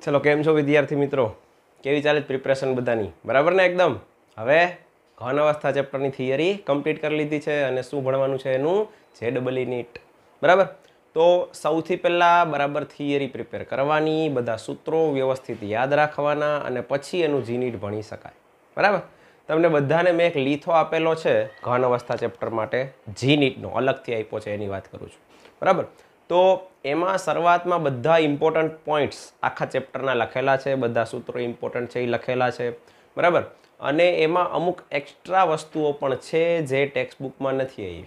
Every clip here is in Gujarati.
चलो केम छो विद्यार्थी मित्रों, केवी चाले प्रिपरेशन बधानी बराबर ने एकदम। हवे घन अवस्था चेप्टरनी थियरी कम्प्लीट कर लीधी छे अने शुं भणवानुं छे एनुं जेडबलई नीट बराबर। तो सौथी पहेला बराबर थियरी प्रिपेर करवानी, बधा सूत्रों व्यवस्थित याद राखवाना अने पछी एनुं जी नीट भणी शकाय बराबर। तमने बधाने मैं एक लीथो आपेलो छे घन अवस्था चेप्टर माटे जी नीटनो अलगथी आप्यो छे एनी वात करूं छुं बराबर। तो एमां शरूआतमां बधा इम्पोर्टન્ટ पॉइंट्स आखा चेप्टरना लखेला छे, बधा सूत्रों इम्पोर्टન્ટ छे ए लखेला छे बराबर। अने एमां अमुक एक्स्ट्रा वस्तुओ पण छे जे टेक्स्टबुकमां नथी आवी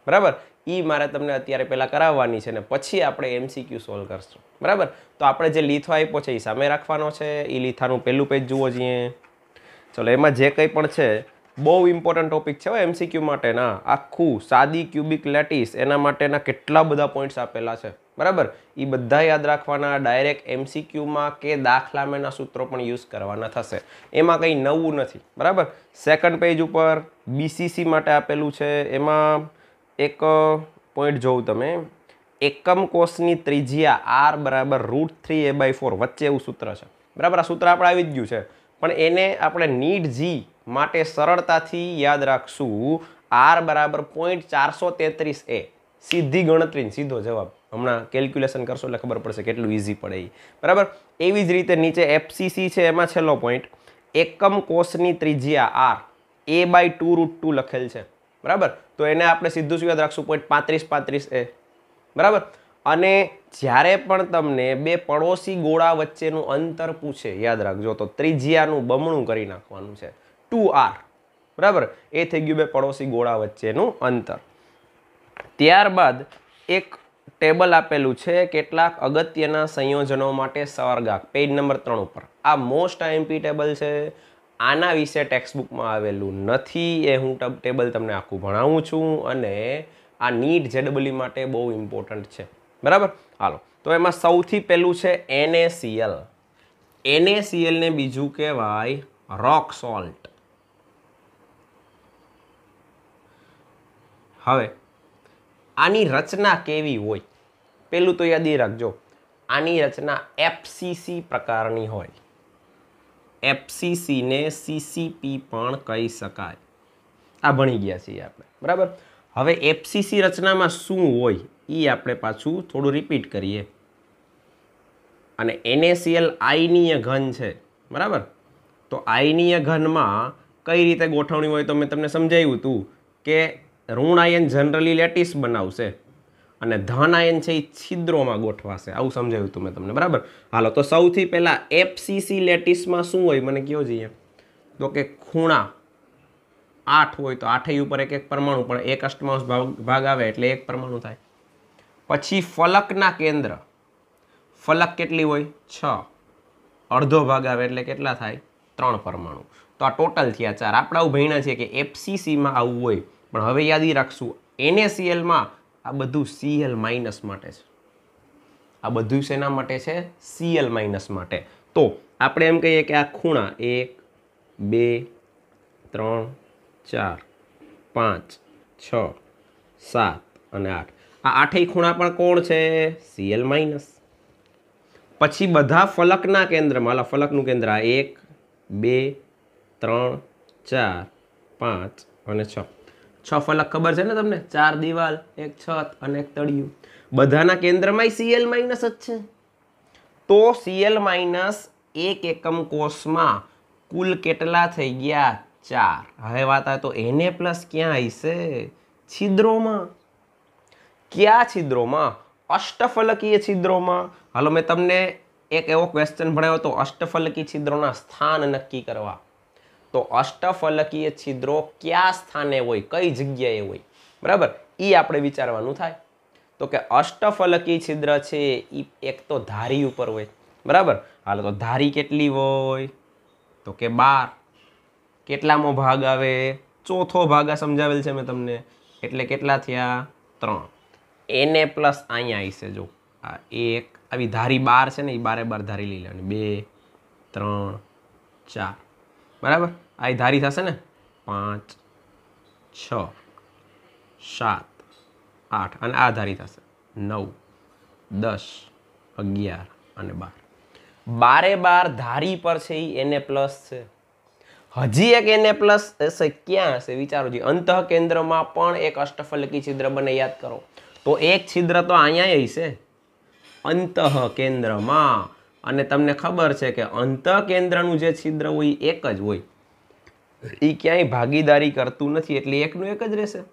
बराबर। ई मारे तमने अत्यारे पहेला कराववानी छे ने पछी आपणे एमसीक्यू सोल्व करशुं बराबर। तो आपणे जे लीथो आप्यो छे ए सामे राखवानो छे। ई लीथानुं पहेલું पेज जुओ जीए। चलो एमां जे कंई पण छे बहु इम्पोर्टન્ટ टॉपिक है एमसीक्यू माटेना। आखू सादी क्यूबिक लेटिस एना माटेना केटला बधा पॉइंट्स आपेला है बराबर। ई बधा याद राखवाना। डायरेक्ट एमसीक्यू में के दाखला में सूत्रों पण यूज करवाना थशे। एमां कंई नवुं नथी बराबर। सेकंड पेज पर बीसीसी माटे आपेलुं छे। एमां एक पॉइंट जोवो तमे, एकम कोषनी त्रिज्या आर बराबर √3a/4 वच्चे एवुं सूत्र है बराबर। आ सूत्र आपणे आवी ज गयुं छे पण एने आपणे नीट जी माटे सरळताथी याद राखशुं। आर बराबर 0.433 सीधी गणतरी सीधो जवाब। हमणां केल्क्युलेशन करशो એટલે खबर पड़शे કેટલું ईजी पड़े बराबर। एवी ज रीते नीचे एफसीसी छे एमां छेल्लो पॉइंट एकम कोषनी त्रिज्या आर a/2√2 लखेल छे बराबर। तो एने आपणे सीधું શું યાદ રાખશું 0.3535 बराबर। अने ज्यारे पण तमने बे पड़ोसी गोळा वच्चेनुं अंतर पूछे याद राखजो तो त्रिज्यानुं बमणुं करी नाखवानुं छे 2r बराबर। ए थई गयुं बे पड़ोसी गोळा वच्चेनुं अंतर। त्यारबाद एक टेबल आपेलुं छे केटलाक अगत्यना संयोजनो माटे सर्गांक पेज नंबर 3 पर। आ मोस्ट आईएमपी टेबल छे। आना विषे टेक्स्टबुकमां आवेलुं नथी। ए हुं टेबल तमने आखुं भणावुं छुं अने आ नीट जेडबलई माटे बहु इम्पोर्टન્ટ छे बराबर। हालो तो एमां सौथी पहेलुं छे NaCl। NaCl ने बीजुं कहेवाय रॉक सॉल्ट। हवे आनी रचना केवी होय पेलुं तो याद राखजो। आनी रचना FCC प्रकारनी होय। FCC ने CCP पण कही शकाय। आ भणी गया छीए आपणे बराबर। हवे FCC रचनामां शुं होय ई आपणे पाछुं थोडुं रिपीट करीए। अने NaCl आयनीय घन छे बराबर। तो आयनीय घनमां कई रीते गोठवणी होय तो मैं तमने समजाव्युं हतुं के ऋण आयन जनरली लेटिस बनावशे अने धन आयन छे छिद्रोमां गोठवाशे। आवुं समजाव्युं हतुं मैं तमने बराबर। हालो तो सौथी पहेला FCC लेटिसमां शुं होय मने कहो जोईए। तो के खूणा 8 होय तो 8 उपर एक एक परमाणु पण एक अष्टमांश भाग आवे एटले एक परमाणु थाय। पछी फलकना केंद्र, फलक केटली होय 6, अर्धो भाग आवे एटले केटला थाय 3 परमाणु। तो आ टोटल थया 4। आपणे आવું ભણ્યા છે કે FCC માં આવું હોય પણ હવે યાદ રાખશું NaCl માં આ બધું Cl- માટે છે। આ બધું શેના માટે છે Cl- માટે। તો આપણે એમ કહીએ કે આ ખૂણા 1 2 3 4 5 6 7 અને 8 આ આઠેય ખૂણા પણ કોણ છે Cl-। પછી બધા ફલકના કેન્દ્રમાં હાલો ફલકનું કેન્દ્ર આ 1 2 3 4 5 અને 6 6 ફલક ખબર છે ને તમને 4 દિવાલ 1 છત અને 1 તળિયું બધાના કેન્દ્રમાં Cl- જ છે। તો Cl- એક એકમ કોષમાં કુલ કેટલા થઈ ગયા 4। હવે વાત આવે તો Na+ ક્યાં હશે છિદ્રોમાં। क्या छिद्रों में अष्टफलकीय छिद्रों में। हालो मैं तमने एक एवो क्वेश्चन भणाव्यो तो अष्टफलकीय छिद्रों स्थान नक्की करवा। तो अष्टफलकीय छिद्रों क्या स्थाने होय कई जग्याए होय बराबर ई आपणे विचारवानुं थाय। तो के अष्टफलकीय छिद्र छे ई एक तो धारी उपर होय बराबर। हालो तो धारी केटली होय तो के 12 केटलामो भाग आवे चौथो भाग आ समजावेल छे मैं तमने एटले केटला थया 3। Na+ अहींया आवीशे जो आ एक आवी धारी 12 छे ने ई 12 धारी लई लेवानी 2 3 4 बराबर। आ धारी थशे ने 5 6 7 8 अने आ धारी थशे 9 10 11 અને 12। બારે બાર ધારી પર છે એ Na પ્લસ છે. હજી એક Na પ્લસ હશે, ક્યાં હશે વિચારો જી. અંતઃ કેન્દ્રમાં પણ એક અષ્ટફલકી છિદ્ર બને, યાદ કરો. તો એક છિદ્ર તો અહીંયા હશે અંતઃ કેન્દ્રમાં, અને તમને ખબર છે કે અંતઃ કેન્દ્રનું જે છિદ્ર હોય એ એક જ હોય, એ ક્યાંય ભાગીદારી કરતું નથી, એટલે એકનું એક જ રહેશે.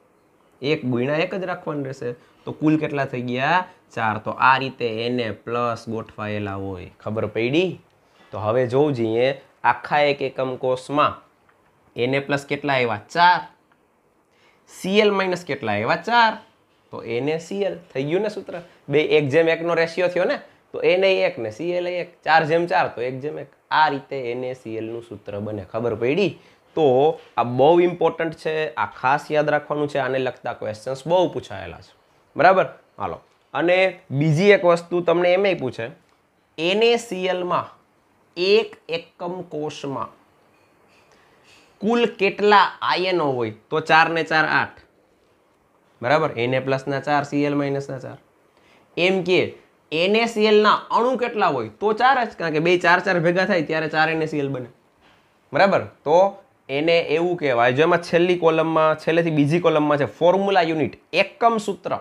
એક ગુણ્યા એક જ રાખવાનું રહેશે. તો કુલ કેટલા થઈ ગયા? 4. તો આ રીતે Na પ્લસ ગોઠવાયેલા હોય. ખબર પડી? તો હવે જોવું જોઈએ આખા એક એકમ કોષમાં Na પ્લસ કેટલા આવ્યા? 4. Cl માઇનસ કેટલા આવ્યા? 4. તો NaCl થઈ ગયું ને સૂત્ર. બે 1:1 નો રેશિયો થયો ને, તો Na 1 ને Cl 1, 4:4 તો 1:1. આ રીતે NaCl નું સૂત્ર બને. ખબર પડી? તો આ બહુ ઇમ્પોર્ટન્ટ છે, આ ખાસ યાદ રાખવાનું છે. આને લગતા ક્વેશ્ચન્સ બહુ પૂછાયેલા છે, બરાબર. હાલો, અને બીજી એક વસ્તુ તમને એમ પૂછે, NaCl માં એક એકમ કોષમાં કુલ કેટલા આયનો હોય? તો 4 ને 4 8, બરાબર. Na પ્લસ ના 4, Cl માઇનસ ના 4. એમ કે NaCl ના અણુ કેટલા હોય? તો 4 જ, કારણ કે બે 4 4 ભેગા થાય ત્યારે 4 NaCl બને, બરાબર. તો એને એવું કહેવાય, જેમાં છેલ્લી કોલમમાં, છેલ્લેથી બીજી કોલમમાં છે ફોર્મ્યુલા યુનિટ, એકમ સૂત્ર,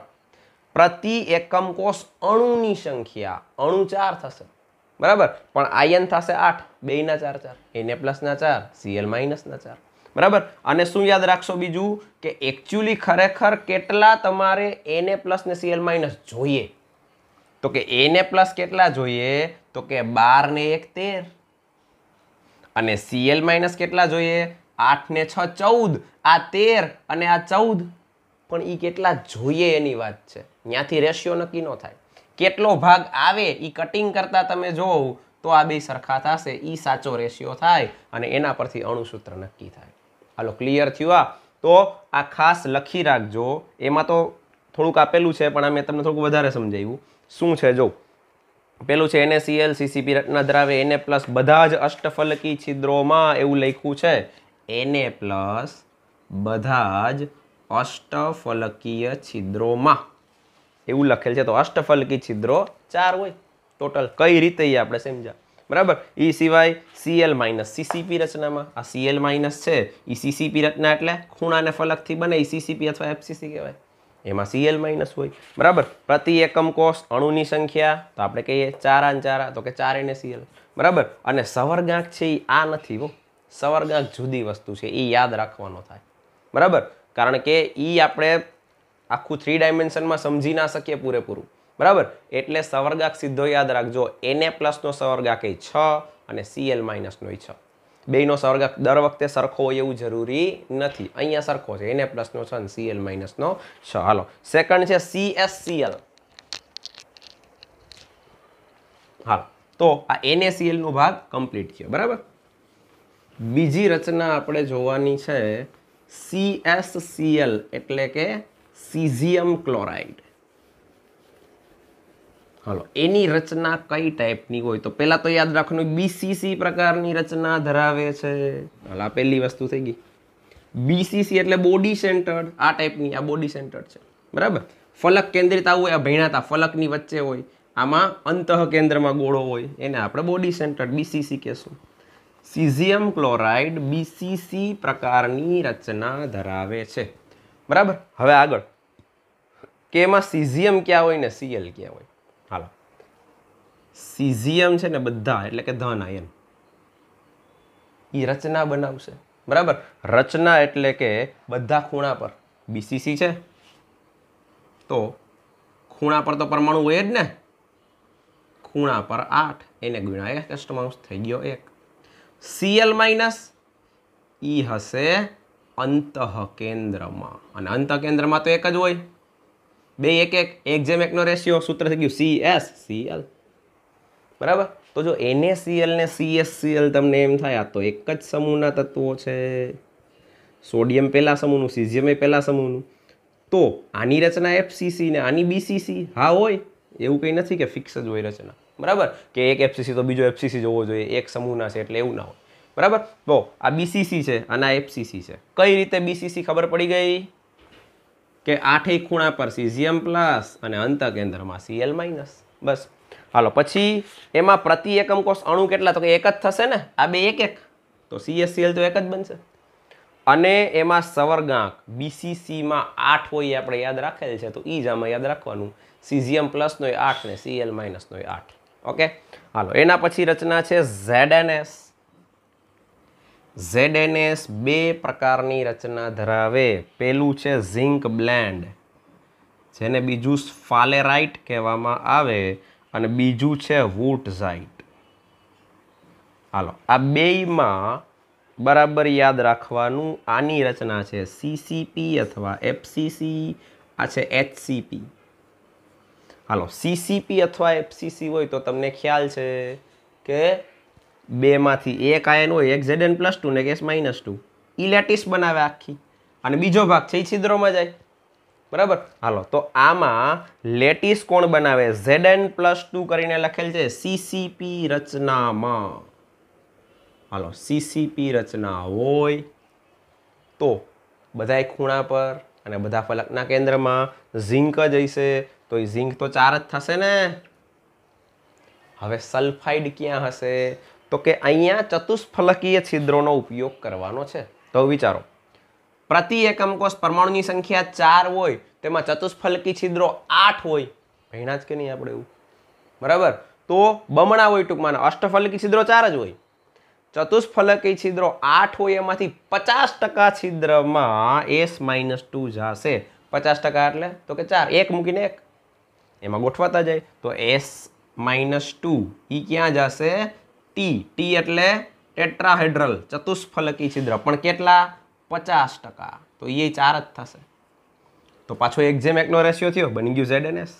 પ્રતિ એકમ કોષ અણુની સંખ્યા. અણુ 4 થશે, બરાબર, પણ આયન થશે 8, બેયના 4 4, Na પ્લસ ના 4, Cl માઇનસ ના 4, બરાબર. અને શું યાદ રાખશો બીજું, કે એકચ્યુઅલી ખરેખર કેટલા તમારે Na પ્લસ ને Cl માઇનસ જોઈએ? તો કે Na પ્લસ કેટલા જોઈએ? તો કે 12 ને 1 13, અને Cl માઇનસ કેટલા જોઈએ? 8 ને 6 14, આ 13 અને આ 14, પણ ઈ કેટલા જોઈએ એની વાત છે. ત્યાંથી રેશિયો નક્કી ન થાય. કેટલો ભાગ આવે ઈ કટિંગ કરતા તમે જોવો તો આ બે સરખા થશે, ઈ સાચો રેશિયો થાય, અને એના પરથી અણુસૂત્ર નક્કી થાય. હાલો, ક્લિયર થયું? આ તો આ ખાસ લખી રાખજો. એમાં તો થોડુંક આપેલું છે, પણ મેં તમને થોડુંક વધારે સમજાવ્યું. શું છે જો, પેલું છે NaCl CCP રચના ધરાવે Na પ્લસ બધા જ અષ્ટફલકી છિદ્રોમાં. એવું લખ્યું છે Na પ્લસ બધા જ અષ્ટફલકીય છિદ્રોમાં, એવું લખેલ છે. તો અષ્ટફલકી છિદ્રો 4 હોય ટોટલ. કઈ રીતે એ આપણે સમજ્યા, બરાબર. એ સિવાય Cl માઇનસ CCP રચનામાં, આ Cl માઇનસ છે એ CCP રચના એટલે ખૂણાને ફલકથી બને, એ CCP અથવા FCC કહેવાય. એમાં Cl માઇનસ હોય, બરાબર. પ્રતિ એકમ કોષ અણુની સંખ્યા તો આપણે કહીએ 4 અને 4, તો કે 4 NaCl, બરાબર. અને સવર્ગાંક છે એ આ નથી હો, સવર્ગાંક જુદી વસ્તુ છે, એ યાદ રાખવાનો થાય, બરાબર. કારણ કે એ આપણે આખું 3 ડાયમેન્શનમાં સમજી ના શકીએ પૂરેપૂરું, બરાબર. એટલે સવર્ગાંક સીધો યાદ રાખજો. Na પ્લસનો સવર્ગાંક એ 6 અને Cl માઇનસનો 6. બેયનો સવર્ગાંક દર વખતે સરખો હોય એવું જરૂરી નથી. અહીંયા સરખો છે, Na પ્લસનો 6 અને Cl માઇનસનો 6. હાલો, સેકન્ડ છે CSCl. હાલો, તો આ NaCl નો ભાગ કમ્પ્લીટ થયો, બરાબર. બીજી રચના આપણે જોવાની છે CSCl, એટલે કે સીઝિયમ ક્લોરાઇડ. હાલો, એની રચના કઈ ટાઈપની હોય? તો પહેલા તો યાદ રાખવાનું BCC પ્રકારની રચના ધરાવે છે. હાલ, આ પહેલી વસ્તુ થઈ ગઈ. BCC એટલે બોડી સેન્ટર્ડ. આ ટાઈપની, આ બોડી સેન્ટર્ડ છે, બરાબર. ફલક કેન્દ્રિત આવું હોય, આ ભેણાતા ફલકની વચ્ચે હોય, આમાં અંતઃ કેન્દ્રમાં ગોળો હોય, એને આપણે બોડી સેન્ટર્ડ BCC કહેશું. સીઝિયમ ક્લોરાઇડ BCC પ્રકારની રચના ધરાવે છે, બરાબર. હવે આગળ કે એમાં સીઝિયમ ક્યાં હોય ને Cl ક્યાં હોય? હાલો, સીઝિયમ છે ને બધા એટલે કે ધન આયન, એ રચના બનાવશે, બરાબર. રચના એટલે કે બધા ખૂણા પર BCC છે, તો ખૂણા પર તો પરમાણુ હોય જ ને. ખૂણા પર 8, એને ગુણ્યા 1 અષ્ટમાંશ થઈ ગયો 1. Cl માઇનસ ઈ હશે અંતઃ કેન્દ્રમાં, અને અંતઃ કેન્દ્રમાં તો એક જ હોય, બે 1 1:1 નો રેશિયો, સૂત્ર થઈ ગયું CSCl, બરાબર. તો જો NaCl ને CSCl તમને એમ થાય આ તો એક જ સમૂહના તત્વો છે, સોડિયમ પહેલા સમૂહનું, સીઝિયમ એ પહેલા સમૂહનું, તો આની રચના FCC ને આની BCC. હા હોય, એવું કંઈ નથી કે ફિક્સ જ હોય રચના, બરાબર, કે એક FCC તો બીજો FCC જોવો જોઈએ, એક સમૂહના છે એટલે એવું ના હોય, બરાબર. તો આ BCC છે અને આ FCC છે. કઈ રીતે BCC ખબર પડી ગઈ? કે 8 ખૂણા પર સીઝિયમ પ્લસ અને અંતઃ કેન્દ્રમાં Cl માઇનસ, બસ. હાલો પછી એમાં પ્રતિ એકમ કોષ અણુ કેટલા તો કે એક જ થશે ને આ બે એક એક તો CHCl તો એક જ બનશે અને એમાં સવર્ગાંક BCC માં 8 હોય આપણે યાદ રાખેલ છે તો ઈ જ આમાં યાદ રાખવાનું cesium પ્લસ નો 8 ને Cl માઇનસ નો 8 ઓકે હાલો એના પછી રચના છે ZNS બે પ્રકારની રચના ધરાવે પેલું છે ઝિંક બ્લેન્ડ જેને બીજું સ્ફાલેરાઇટ કહેવામાં આવે અને બીજું છે વુટઝાઇટ હાલો આ બેયમાં બરાબર યાદ રાખવાનું આની રચના છે CCP અથવા FCC આ છે HCP હાલો CCP અથવા FCC હોય તો તમને ખ્યાલ છે કે બેમાંથી એક આયન હોય એક Zn+2 ને એક S-2 ઈ લેટિસ બનાવે આખી અને બીજો ભાગ છે એ છિદ્રોમાં જાય બરાબર હાલો તો આમાં લેટિસ કોણ બનાવે Zn+2 કરીને લખેલ છે CCP રચનામાં હાલો CCP રચના હોય તો બધાય ખૂણા પર અને બધા ફલકના કેન્દ્રમાં ઝિંક જ હશે તો એ ઝિંક તો 4 જ થશે ને હવે સલ્ફાઇડ ક્યાં હશે તો કે અહીંયા ચતુષ્ફલકીય છિદ્રોનો ઉપયોગ કરવાનો છે તો વિચારો પ્રતિ એકમ કોષ પરમાણુની સંખ્યા 4 હોય તેમાં ચતુષ્ફલકી છિદ્રો 8 હોય ભણ્યા જ કે નહીં આપણે એવું બરાબર તો બમણા હોય ટૂંકમાં અષ્ટફલકી છિદ્રો 4 જ હોય ચતુષ્ફલકી છિદ્રો 8 હોય એમાંથી 50% છિદ્રમાં S-2 જશે 50% એટલે તો કે 4 એક મૂકીને એક એમાં ગોઠવાતા જાય તો S-2 ઈ ક્યાં જશે T એટલે ટેટ્રાહેડ્રલ ચતુષ્ફલકી છિદ્ર પણ કેટલા 50% તો એ 4 જ થશે તો પાછો એક જેમ એકનો રેશિયો થયો બની ગયું ZNS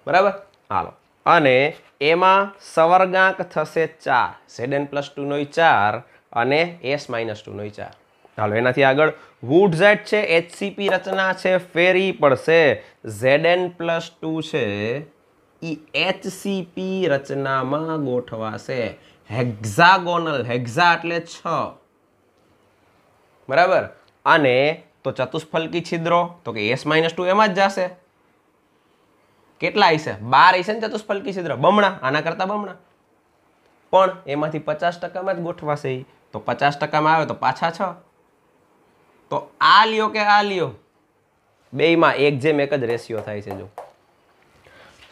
બરાબર હાલો અને એમાં સવર્ગાંક થશે 4 Zn+2 નો 4 અને S-2 નો 4 હાલો એનાથી આગળ વુટઝાઇટ છે HCP રચના છે ફેરી પડશે Zn+2 છે ઈ HCP રચનામાં ગોઠવાશે હેક્ઝાગોનલ હેક્ઝા એટલે 6 બરાબર અને તો ચતુષ્ફલકી છિદ્રો તો કે S-2 એમાં જ જશે કેટલા હશે 12 હશે ને ચતુષ્ફલકી છિદ્ર બમણા આના કરતા બમણા પણ એમાંથી 50% માં જ ગોઠવાશે તો 50% માં આવે તો પાછા 6 તો આ લ્યો કે આ લ્યો બેયમાં એક જેમ એક જ રેશિયો થાય છે જો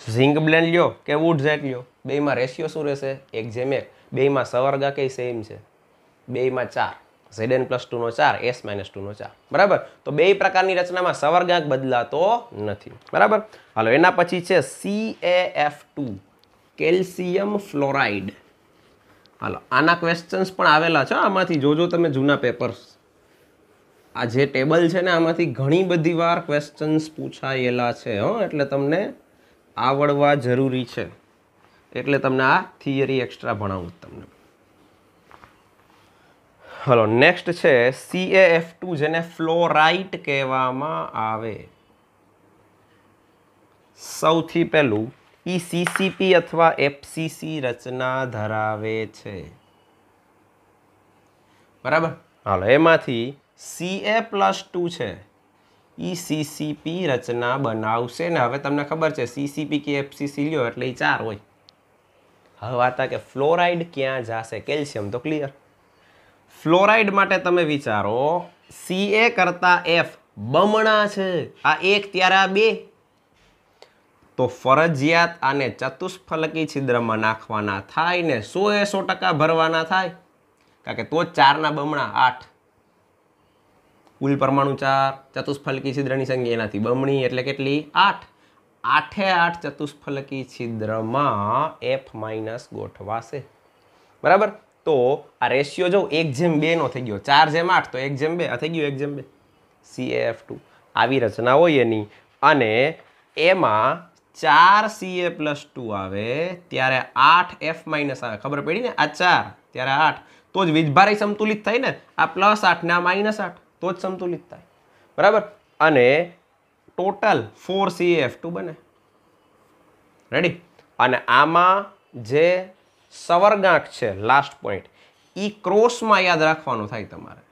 ઝિંક બ્લેન્ડ લ્યો કે વુટઝાઇટ લ્યો બેયમાં રેશિયો શું રહેશે એક જેમ એક બેયમાં સવર્ગાંક સેમ છે બેયમાં 4 Zn+2 નો 4 S-2 નો 4 બરાબર તો બે પ્રકારની રચનામાં સવર્ગાંક બદલાતો નથી બરાબર હાલો એના પછી છે CaF2 કેલ્શિયમ ફ્લોરાઇડ હાલો આના ક્વેશ્ચન્સ પણ આવેલા છે આમાંથી જોજો તમે જૂના પેપર્સ આ જે ટેબલ છે ને આમાંથી ઘણી બધી વાર ક્વેશ્ચન્સ પૂછાયેલા છે એટલે તમને આવડવા જરૂરી છે એટલે તમને આ થિયરી એક્સ્ટ્રા ભણાવું તમને હલો નેક્સ્ટ છે CaF2 જેને ફ્લોરાઇટ કહેવામાં આવે સૌથી પહેલું ઈ CCP અથવા FCC રચના ધરાવે છે બરાબર હાલો એમાંથી Ca+2 છે ઈ CCP રચના બનાવશે ને હવે તમને ખબર છે CCP કે FCC લ્યો એટલે એ 4 હોય હવે વાત કે ફ્લોરાઇડ ક્યાં જશે કેલ્શિયમ તો ક્લિયર ફ્લોરાઇડ માટે તમે વિચારો Ca કરતા F બમણા છે આ એક ત્યારે આ બે તો ફરજિયાત આને ચતુષ્ફલકી છિદ્રમાં નાખવાના થાય ને 100% ભરવાના થાય કારણ કે તો 4 ના બમણા 8 કુલ પરમાણુ 4 ચતુષ્ફલકી છિદ્રની સંખ્યા એનાથી બમણી એટલે કેટલી 8 8 ચતુષ્ફલકી છિદ્રમાં F- ગોઠવાશે બરાબર તો આ રેશિયો જો 1:2 નો થઈ ગયો 4:8 તો 1:2 આ થઈ ગયું 1:2 CaF2 આવી રચના હોય એની અને એમાં 4 Ca+2 આવે ત્યારે 8 F- આવે ખબર પડી ને આ 4 ત્યારે 8 તો જ વીજભારી સંતુલિત થાય ને આ +8 ને આ -8 તો જ સંતુલિત થાય બરાબર અને ટોટલ 4 CaF2 બને રેડી અને આમાં જે સવર્ગાંક છે લાસ્ટ પોઈન્ટ ઈ ક્રોસમાં યાદ રાખવાનું થાય તમારે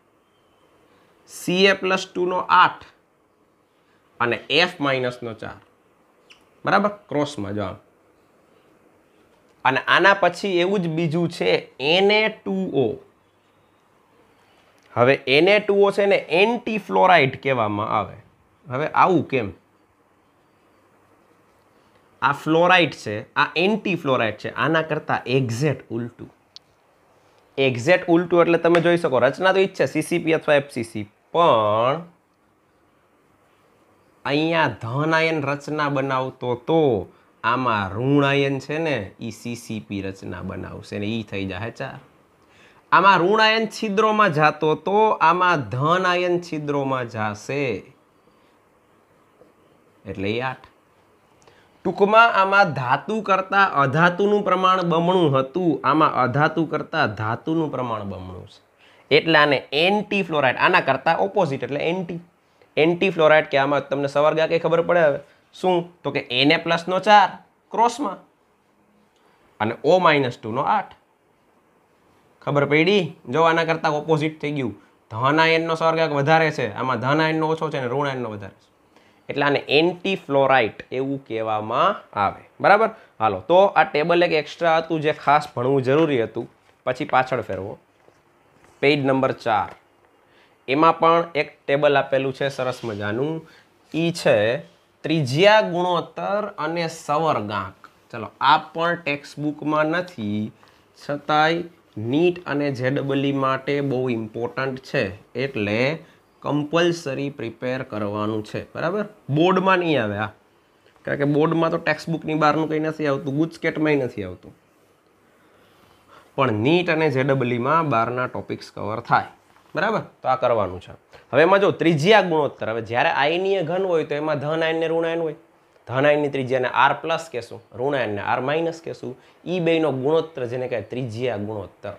Ca+2 નો 8 અને F- નો 4 બરાબર ક્રોસમાં જો અને આના પછી એવું જ બીજું છે Na2O. હવે Na2O છે ને એન્ટી ફ્લોરાઇડ કહેવામાં આવે. હવે આવું કેમ? આ ફ્લોરાઇડ છે, આ એન્ટી ફ્લોરાઇડ છે, આના કરતાં એક્ઝેક્ટ ઉલટું. એક્ઝેક્ટ ઉલટું એટલે તમે જોઈ શકો રચના તો ઈ જ છે સીસીપી અથવા એફસીસી, પણ અહીંયા ધન આયન રચના બનાવતો તો આમાં ઋણ આયન છે ને એ સીસીપી રચના બનાવશે ને એ થઈ જાય 4. આમાં ઋણ આયન છિદ્રોમાં જાતો તો આમાં ધન આયન છિદ્રોમાં જાશે એટલે 8. ટૂંકમાં આમાં ધાતુ કરતા અધાતુનું પ્રમાણ બમણું હતું, આમાં અધાતુ કરતા ધાતુનું પ્રમાણ બમણું છે એટલે આને એન્ટી ફ્લોરાઇડ. આના કરતા ઓપોઝિટ એટલે એન્ટી ફ્લોરાઇડ કે આમાં તમને સવર્ગા કઈ ખબર પડે હવે શું તો કે Na+નો 4 ક્રોસમાં અને O-2 નો 8. ખબર પડી? જો આના કરતા ઓપોઝિટ થઈ ગયું. ધન આયનનો સવર્ગાંક વધારે છે, આમાં ધન આયનનો ઓછો છે અને ઋણ આયનનો વધારે છે એટલે આને એન્ટી ફ્લોરાઇડ એવું કહેવામાં આવે. બરાબર. હાલો તો આ ટેબલ એક એક્સ્ટ્રા હતું જે ખાસ ભણવું જરૂરી હતું, પછી પાછળ ફેરવો. પેજ નંબર 4 એમાં પણ એક ટેબલ આપેલું છે સરસ મજાનું. ઈ છે ત્રિજ્યા ગુણોત્તર અને સવર્ગાંક. ચલો આ પણ ટેક્સ્ટ બુકમાં નથી છતાંય નીટ અને જેડબલઈ માટે બહુ ઇમ્પોર્ટન્ટ છે એટલે કમ્પલસરી પ્રિપેર કરવાનું છે. બરાબર. બોર્ડમાં નહીં આવે આ, કારણ કે બોર્ડમાં તો ટેક્સ્ટ બુકની બહારનું કંઈ નથી આવતું, ગુજકેટમાંય નથી આવતું, પણ નીટ અને જેડબલઈમાં બહારના ટોપિક્સ કવર થાય. બરાબર. તો આ કરવાનું છે. હવે એમાં જો ત્રિજ્યા ગુણોત્તર, હવે જ્યારે આયનીય ઘન હોય તો એમાં ધન આયન ને ઋણ આયન હોય. ધન આયનની ત્રિજ્યાને R+ કહેશું, ઋણ આયનને R- કહેશું. ઈ બેયનો ગુણોત્તર જેને કહે ત્રિજ્યા ગુણોત્તર.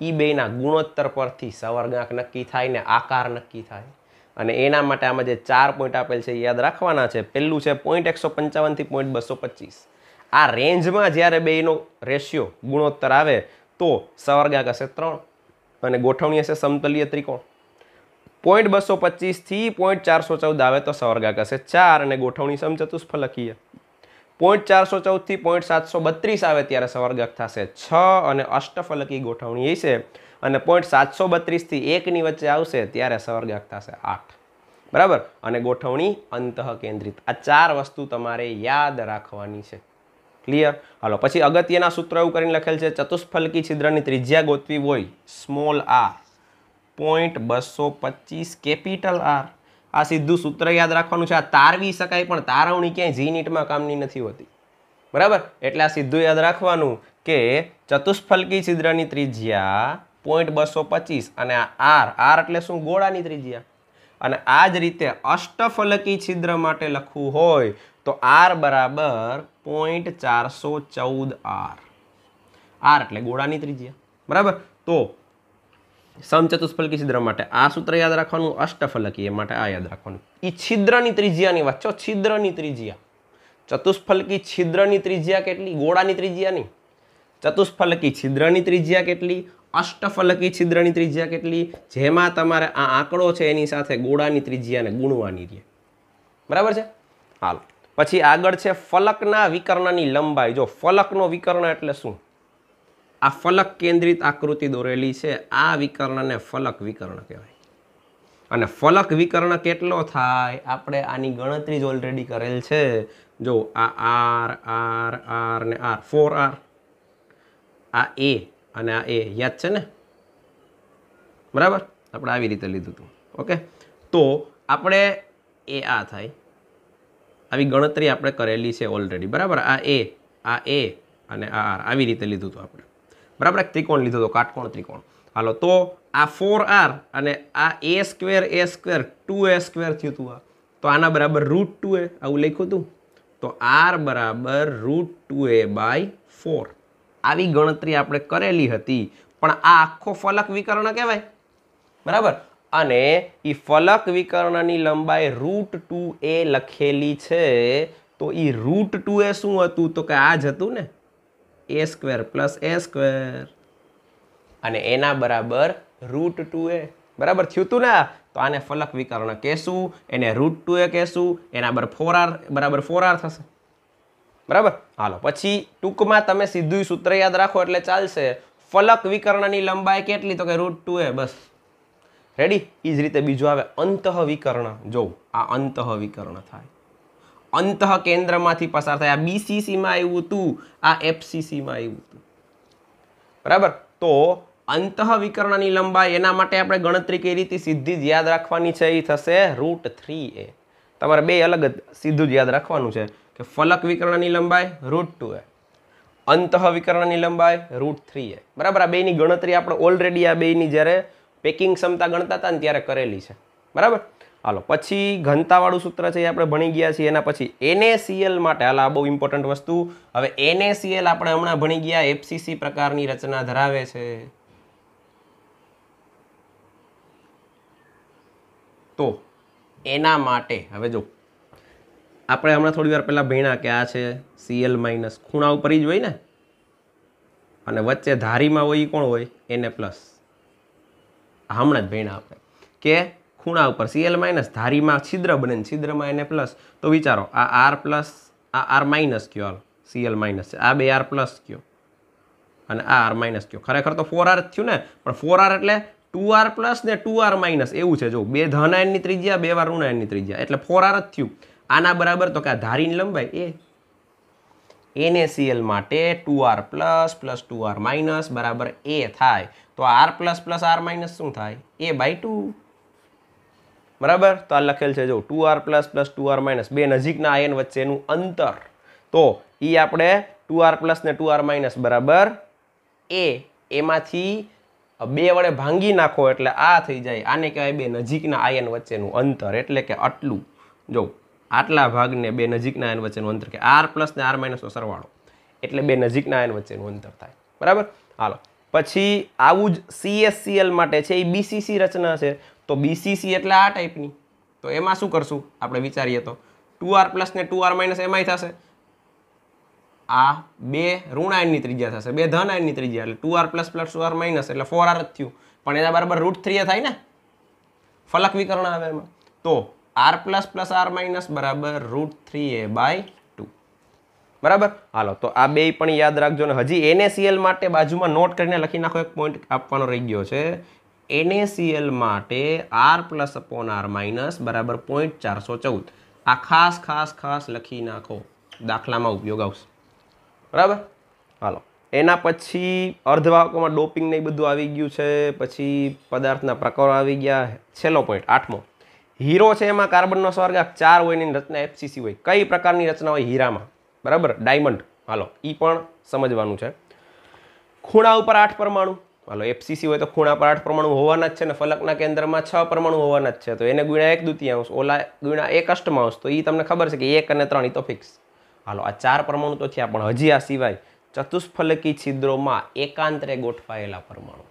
ઈ બેયના ગુણોત્તર પરથી સવર્ગાંક નક્કી થાય ને આકાર નક્કી થાય. અને એના માટે આમાં જે 4 પોઈન્ટ આપેલ છે એ યાદ રાખવાના છે. પહેલું છે 0.155 થી 0.225. આ રેન્જમાં જ્યારે બેયનો રેશિયો ગુણોત્તર આવે તો સવર્ગાંક હશે 3 અને ગોઠવણી હશે સમતલીય ત્રિકોણ. 0.225 થી 0.414 આવે તો સવર્ગાંક હશે 4 અને ગોઠવણી સમચતુષ્ફલકીય. 0.414 થી 0.732 આવે ત્યારે સવર્ગાંક થશે 6 અને અષ્ટફલકી ગોઠવણી હશે અને 0.732 થી 1 ની વચ્ચે આવશે ત્યારે સવર્ગાંક થશે 8. બરાબર. અને ગોઠવણી અંતઃકેન્દ્રિત. આ 4 વસ્તુ તમારે યાદ રાખવાની છે. ક્લિયર? હાલો પછી અગત્યના સૂત્ર એવું કરીને લખેલ છે ચતુષ્ફલકી છિદ્રની ત્રિજ્યા ગોતવી હોય સ્મોલ r 0.225 કેપિટલ R. આ સીધું સૂત્ર યાદ રાખવાનું છે. આ તારવી શકાય પણ તારવણી ક્યાંય જી નીટમાં કામની નથી હોતી. બરાબર. એટલે આ સીધું યાદ રાખવાનું કે ચતુષ્ફલકી છિદ્રની ત્રિજ્યા 0.225 અને આ R એટલે શું? ગોળાની ત્રિજ્યા. અને આ જ રીતે અષ્ટફલકી છિદ્ર માટે લખવું હોય તો R બરાબર 0.414 R. R એટલે ગોળાની ત્રિજ્યા. બરાબર. તો સમચતુષ્ફલકી છિદ્ર માટે આ સૂત્ર યાદ રાખવાનું, અષ્ટફલકી માટે આ યાદ રાખવાનું. એ છિદ્રની ત્રિજ્યાની વાત છે. છિદ્રની ત્રિજ્યા. ચતુષ્ફલકી છિદ્રની ત્રિજ્યા કેટલી? ગોળાની ત્રિજ્યા નહીં. ચતુષ્ફલકી છિદ્રની ત્રિજ્યા કેટલી? અષ્ટફલકી છિદ્રની ત્રિજ્યા કેટલી? જેમાં તમારે આ આંકડો છે એની સાથે ગોળાની ત્રિજ્યાને ગુણવાની રહે. બરાબર છે. હાલ પછી આગળ છે ફલકના વિકર્ણની લંબાઈ. જો ફલકનો વિકર્ણ એટલે શું? આ ફલક કેન્દ્રિત આકૃતિ દોરેલી છે, આ વિકર્ણને ફલક વિકર્ણ કહેવાય. અને ફલક વિકર્ણ કેટલો થાય આપણે આની ગણતરી જ ઓલરેડી કરેલ છે. જો આ R ને R 4R, આ A અને આ A યાદ છે ને? બરાબર. આપણે આવી રીતે લીધું હતું. ઓકે. તો આપણે આ થાય આવી ગણતરી આપણે કરેલી છે ઓલરેડી. બરાબર. આ A અને આ R આવી રીતે લીધું હતું આપણે. બરાબર. એક ત્રિકોણ લીધો હતો, કાટકોણ ત્રિકોણ. હાલો તો આ 4R અને આ A² 2A² થયું હતું. તો આના બરાબર √2A આવું લખ્યું હતું. તો R બરાબર √2A/4 આવી ગણતરી આપણે કરેલી હતી. પણ આ આખો ફલક વિકર્ણ કહેવાય. બરાબર. અને એ ફલક વિકર્ણની લંબાઈ √2A લખેલી છે. તો એ √2A શું હતું? તો કે આ જ હતું ને, A² + A². અને એના બરાબર √2A. બરાબર થયું હતું ને? તો આને ફલક વિકર્ણ કહેશું, એને √2A કહેશું. એના બરાબર 4R થશે. बराबर। हालो पछी टूंकमां तमे सीधुं सूत्र याद राखो एटले चालशे। फलक विकर्णनी लंबाई केटली तो के √2a बस रेडी। ई ज रीते बीजो आवे अंतः विकर्ण। जो आ अंतः विकर्ण थाय अंतः केंद्रमांथी पसार थाय। आ बीसीसी मां आव्युं हतुं आ एफसीसी मां आव्युं हतुं बराबर। तो अंतः विकर्णनी लंबाई एना माटे आपणे गणतरी कई रीते सीधी ज याद राखवानी छे ई थशे √3a। तमारे बे अलग सीधुं ज याद राखवानुं छे कि फलक विकर्णनी लंबाई √2a अंतः विकर्णनी लंबाई √3a बराबर। आ बेनी गणतरी आपणे ऑलरेडी आ बेनी ज्यारे पेकिंग क्षमता गणता हता ने त्यारे करेली छे बराबर। हालो पछी घनतावाळुं सूत्र छे आपणे भणी गया छीए। एना पछी NaCl माटे हाल आ बहु इम्पोर्टન્ટ वस्तु। हवे NaCl आपणे हमणां भणी गया FCC प्रकारनी रचना धरावे छे। तो एना माटे हवे जो આપણે હમણાં થોડી વાર પહેલા ભણ્યા કે આ છે Cl- ખૂણા ઉપર જ હોય ને અને વચ્ચે ધારીમાં હોય કોણ હોય Na+। હમણાં જ ભણ્યા આપણે કે ખૂણા ઉપર Cl- ધારીમાં છિદ્ર બને ને છિદ્રમાં Na+। તો વિચારો આ R+ આ R- કયો હાલો Cl- છે આ બે R+ કયો અને આ R- કયો ખરેખર તો 4R જ થયું ને પણ 4R એટલે 2R+ ને 2R- એવું છે જો બે ધન આયનની ત્રિજ્યા બે વાર ઋણ આયનની ત્રિજ્યા એટલે 4R જ થયું। આના બરાબર તો કે આ ધારીની લંબાઈ એ NaCl માટે 2R+ + 2R- બરાબર a થાય। તો R+ + R- શું થાય a/2 બરાબર। તો આ લખેલ છે જો 2R+ + 2R- બે નજીકના આયન વચ્ચેનું અંતર। તો ઈ આપણે 2R+ ને 2R- બરાબર a એમાંથી બે વડે ભાંગી નાખો એટલે આ થઈ જાય। આને કહેવાય બે નજીકના આયન વચ્ચેનું અંતર એટલે કે આટલું જો આટલા ભાગને બે નજીકના આયન વચ્ચેનું અંતર કે R+ ને R- નો સરવાળો એટલે બે નજીકના આયન વચ્ચેનું અંતર થાય બરાબર। હાલો પછી આવું જ CSCl માટે છે એ BCC રચના છે। તો BCC એટલે આ ટાઈપની। તો એમાં શું કરશું આપણે વિચારીએ તો 2R+ ને 2R- એમાંય થશે આ બે ઋણ આયનની ત્રિજ્યા થશે બે ધન આયનની ત્રિજ્યા એટલે 2R+ + 2R- એટલે 4R જ થયું પણ એના બરાબર √3a થાય ને ફલક વિકર્ણ આવે એમાં। તો R+ + R- બરાબર √3a/2 બરાબર। હાલો તો આ બે પણ યાદ રાખજો ને હજી NaCl માટે બાજુમાં નોટ કરીને લખી નાખો એક પોઈન્ટ આપવાનો રહી ગયો છે। NaCl માટે R+ / R- બરાબર 0.414 આ ખાસ લખી નાખો દાખલામાં ઉપયોગ આવશે બરાબર। હાલો એના પછી અર્ધવાહકોમાં ડોપિંગ ને બધું આવી ગયું છે। પછી પદાર્થના પ્રકારો આવી ગયા। છેલ્લો પોઈન્ટ 8મો હીરો છે એમાં કાર્બનનો સહઅર્ગાંક 4 હોય એની રચના FCC હોય। કઈ પ્રકારની રચના હોય હીરામાં બરાબર ડાયમંડ। હાલો ઈ પણ સમજવાનું છે। ખૂણા ઉપર 8 પરમાણુ હાલો FCC હોય તો ખૂણા પર 8 પરમાણુ હોવાના જ છે ને ફલકના કેન્દ્રમાં 6 પરમાણુ હોવાના જ છે। તો એને ગુણ્યા 1/2 ઓલા ગુણ્યા 1/8 તો ઈ તમને ખબર છે કે 1 અને 3 ઈ તો ફિક્સ। હાલો આ 4 પરમાણુ તો થયા પણ હજી આ સિવાય ચતુષ્ફલકી છિદ્રોમાં એકાંતરે ગોઠવાયેલા પરમાણુ।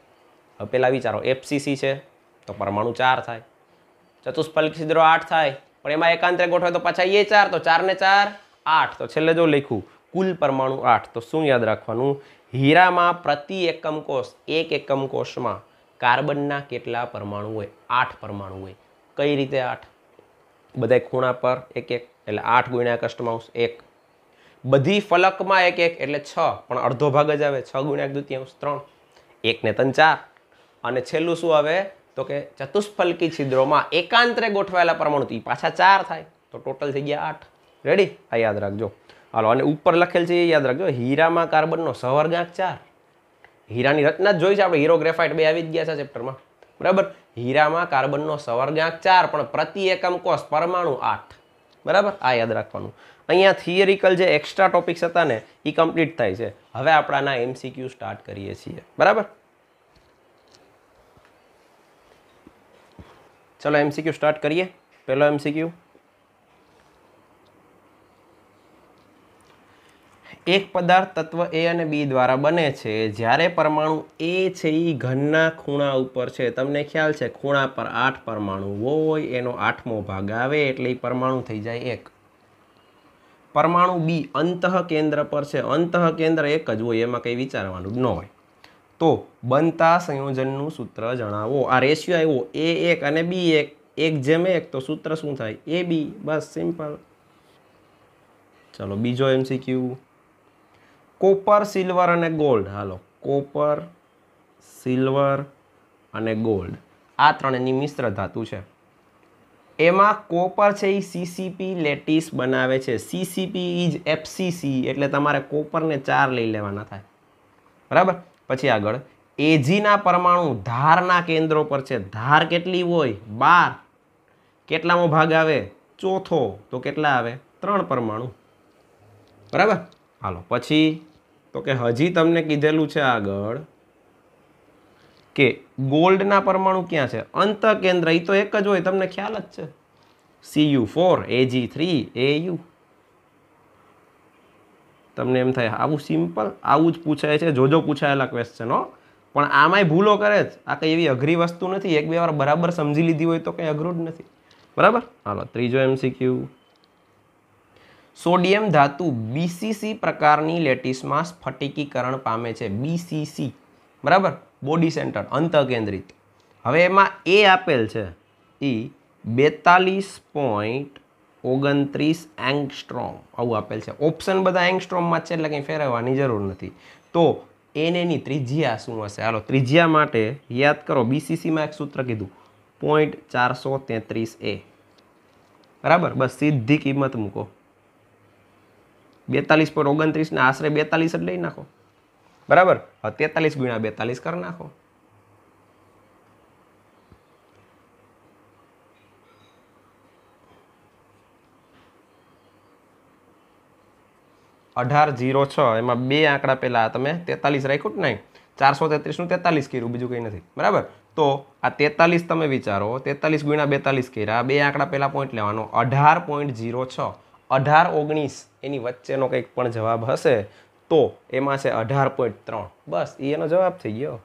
હવે પેલા વિચારો FCC છે તો પરમાણુ 4 થાય ચતુષ્ફલકી છિદ્રો 8 થાય પણ એમાં એકાંતરે ગોઠવાય તો પાછા એ 4 તો 4 ને 4 8 તો છેલ્લે જો લખ્યું કુલ પરમાણુ 8 તો શું યાદ રાખવાનું હીરામાં પ્રતિ એકમ કોષ એક એકમ કોષમાં કાર્બનના કેટલા પરમાણુ હોય 8 પરમાણુ હોય। કઈ રીતે 8 બધાય ખૂણા પર એક એક એટલે 8 ગુણ્યા 1/8 બધી ફલકમાં એક એક એટલે 6 પણ અડધો ભાગ જ આવે 6 ગુણ્યા 1/2 3 1 ને 3 4 અને છેલ્લું શું આવે તો કે ચતુષ્ફલકી છિદ્રોમાં એકાંતરે ગોઠવાયેલા પરમાણુ તો પાછા 4 થાય તો ટોટલ થઈ ગયા 8 રેડી। આ યાદ રાખજો। હાલો અને ઉપર લખેલ છે એ યાદ રાખજો હીરામાં કાર્બનનો સહઅર્ગાંક 4 હીરાની રચના જ જોઈ છે આપણે હીરો ગ્રેફાઇટ બે આવી જ ગયા છે ચેપ્ટરમાં બરાબર। હીરામાં કાર્બનનો સહઅર્ગાંક 4 પણ પ્રતિ એકમ કોષ પરમાણુ 8 બરાબર। આ યાદ રાખવાનું। અહીંયા થિયરિકલ જે એક્સ્ટ્રા ટોપિક્સ હતા ને એ કમ્પ્લીટ થાય છે। હવે આપણે આના MCQ સ્ટાર્ટ કરીએ છીએ બરાબર। चलो MCQ स्टार्ट करिए। पहला MCQ एक पदार्थ तत्व A અને B द्वारा बने છે જ્યારે પરમાણુ A છે એ ઘનના ખૂણા ઉપર છે। તમને ખ્યાલ છે ખૂણા પર 8 પરમાણુ હોય એનો 8મો ભાગ આવે એટલે એ પરમાણુ થઈ જાય 1। પરમાણુ B અંતઃ કેન્દ્ર પર છે અંતઃ કેન્દ્ર એક જ હોય એમાં કંઈ વિચારવાનું ન હોય। તો બનતા સંયોજનનું સૂત્ર જણાવો। આ રેશિયો આવ્યો A1 અને B1 1:1 તો સૂત્ર શું થાય AB બસ સિમ્પલ। चलो बीजो एमसीक्यू, कोपर सिल्वर अने गोल्ड। हालो कोपर सिल्वर अने गोल्ड आ त्रणेनी मिश्र धातु छे। एमां कोपर छे ई सीसीपी लेटिस बनावे छे। सीसीपी इज एफसीसी એટલે તમારે કોપરને 4 લઈ લેવાના થાય, બરાબર। પછી આગળ એજીના પરમાણુ ધારના કેન્દ્રો પર છે। ધાર કેટલી હોય? 12। કેટલામો ભાગ આવે? ચોથો। તો કેટલા આવે? 3 પરમાણુ, બરાબર। હાલો પછી તો કે હજી તમને કીધેલું છે આગળ કે ગોલ્ડના પરમાણુ ક્યાં છે? અંતઃકેન્દ્ર। એ તો એક જ હોય, તમને ખ્યાલ જ છે, Cu4 Ag3 Au। તમને એમ થાય આવું સિમ્પલ, આવું જ પૂછાય છે, જોજો પૂછાયેલા ક્વેશ્ચન હો, પણ આમાંય ભૂલો કરે જ। આ કઈ એવી અઘરી વસ્તુ નથી, એક બે વાર બરાબર સમજી લીધી હોય તો કઈ અઘરું જ નથી, બરાબર। હાલો ત્રીજો એમસીક્યુ, સોડિયમ ધાતુ બીસીસી પ્રકારની લેટિસમાં સ્ફટિકીકરણ પામે છે। બીસીસી, બરાબર, બોડી સેન્ટર, અંતઃકેન્દ્રિત। હવે એમાં એ આપેલ છે એ 42.29 એંગસ્ટ્રોમ આવું આપેલ છે। ઓપ્શન બધા એંગસ્ટ્રોમમાં છે એટલે કંઈ ફેરવવાની જરૂર નથી। તો એની ત્રિજ્યા શું હશે? હાલો ત્રિજ્યા માટે યાદ કરો, બીસીસીમાં એક સૂત્ર કીધું 0.433 એ, બરાબર। બસ સીધી કિંમત મૂકો, 42.29 ને આશરે 42 જ લઈ નાખો, બરાબર। 43 ગુણ્યા 42 કરી નાખો। $18.06 એમાં બે આંકડા પહેલા તમે 43 રાખ્યું ને, 433 નું 43 કર્યું, બીજું કંઈ નથી, બરાબર। તો આ 43 તમે વિચારો, 43 ગુણ્યા 42 કર્યા, બે આંકડા પહેલા પોઈન્ટ લેવાનો, 18.06, 18-19 એની વચ્ચેનો કંઈક પણ જવાબ હશે તો એમાં છે 18.3, બસ એનો જવાબ થઈ ગયો।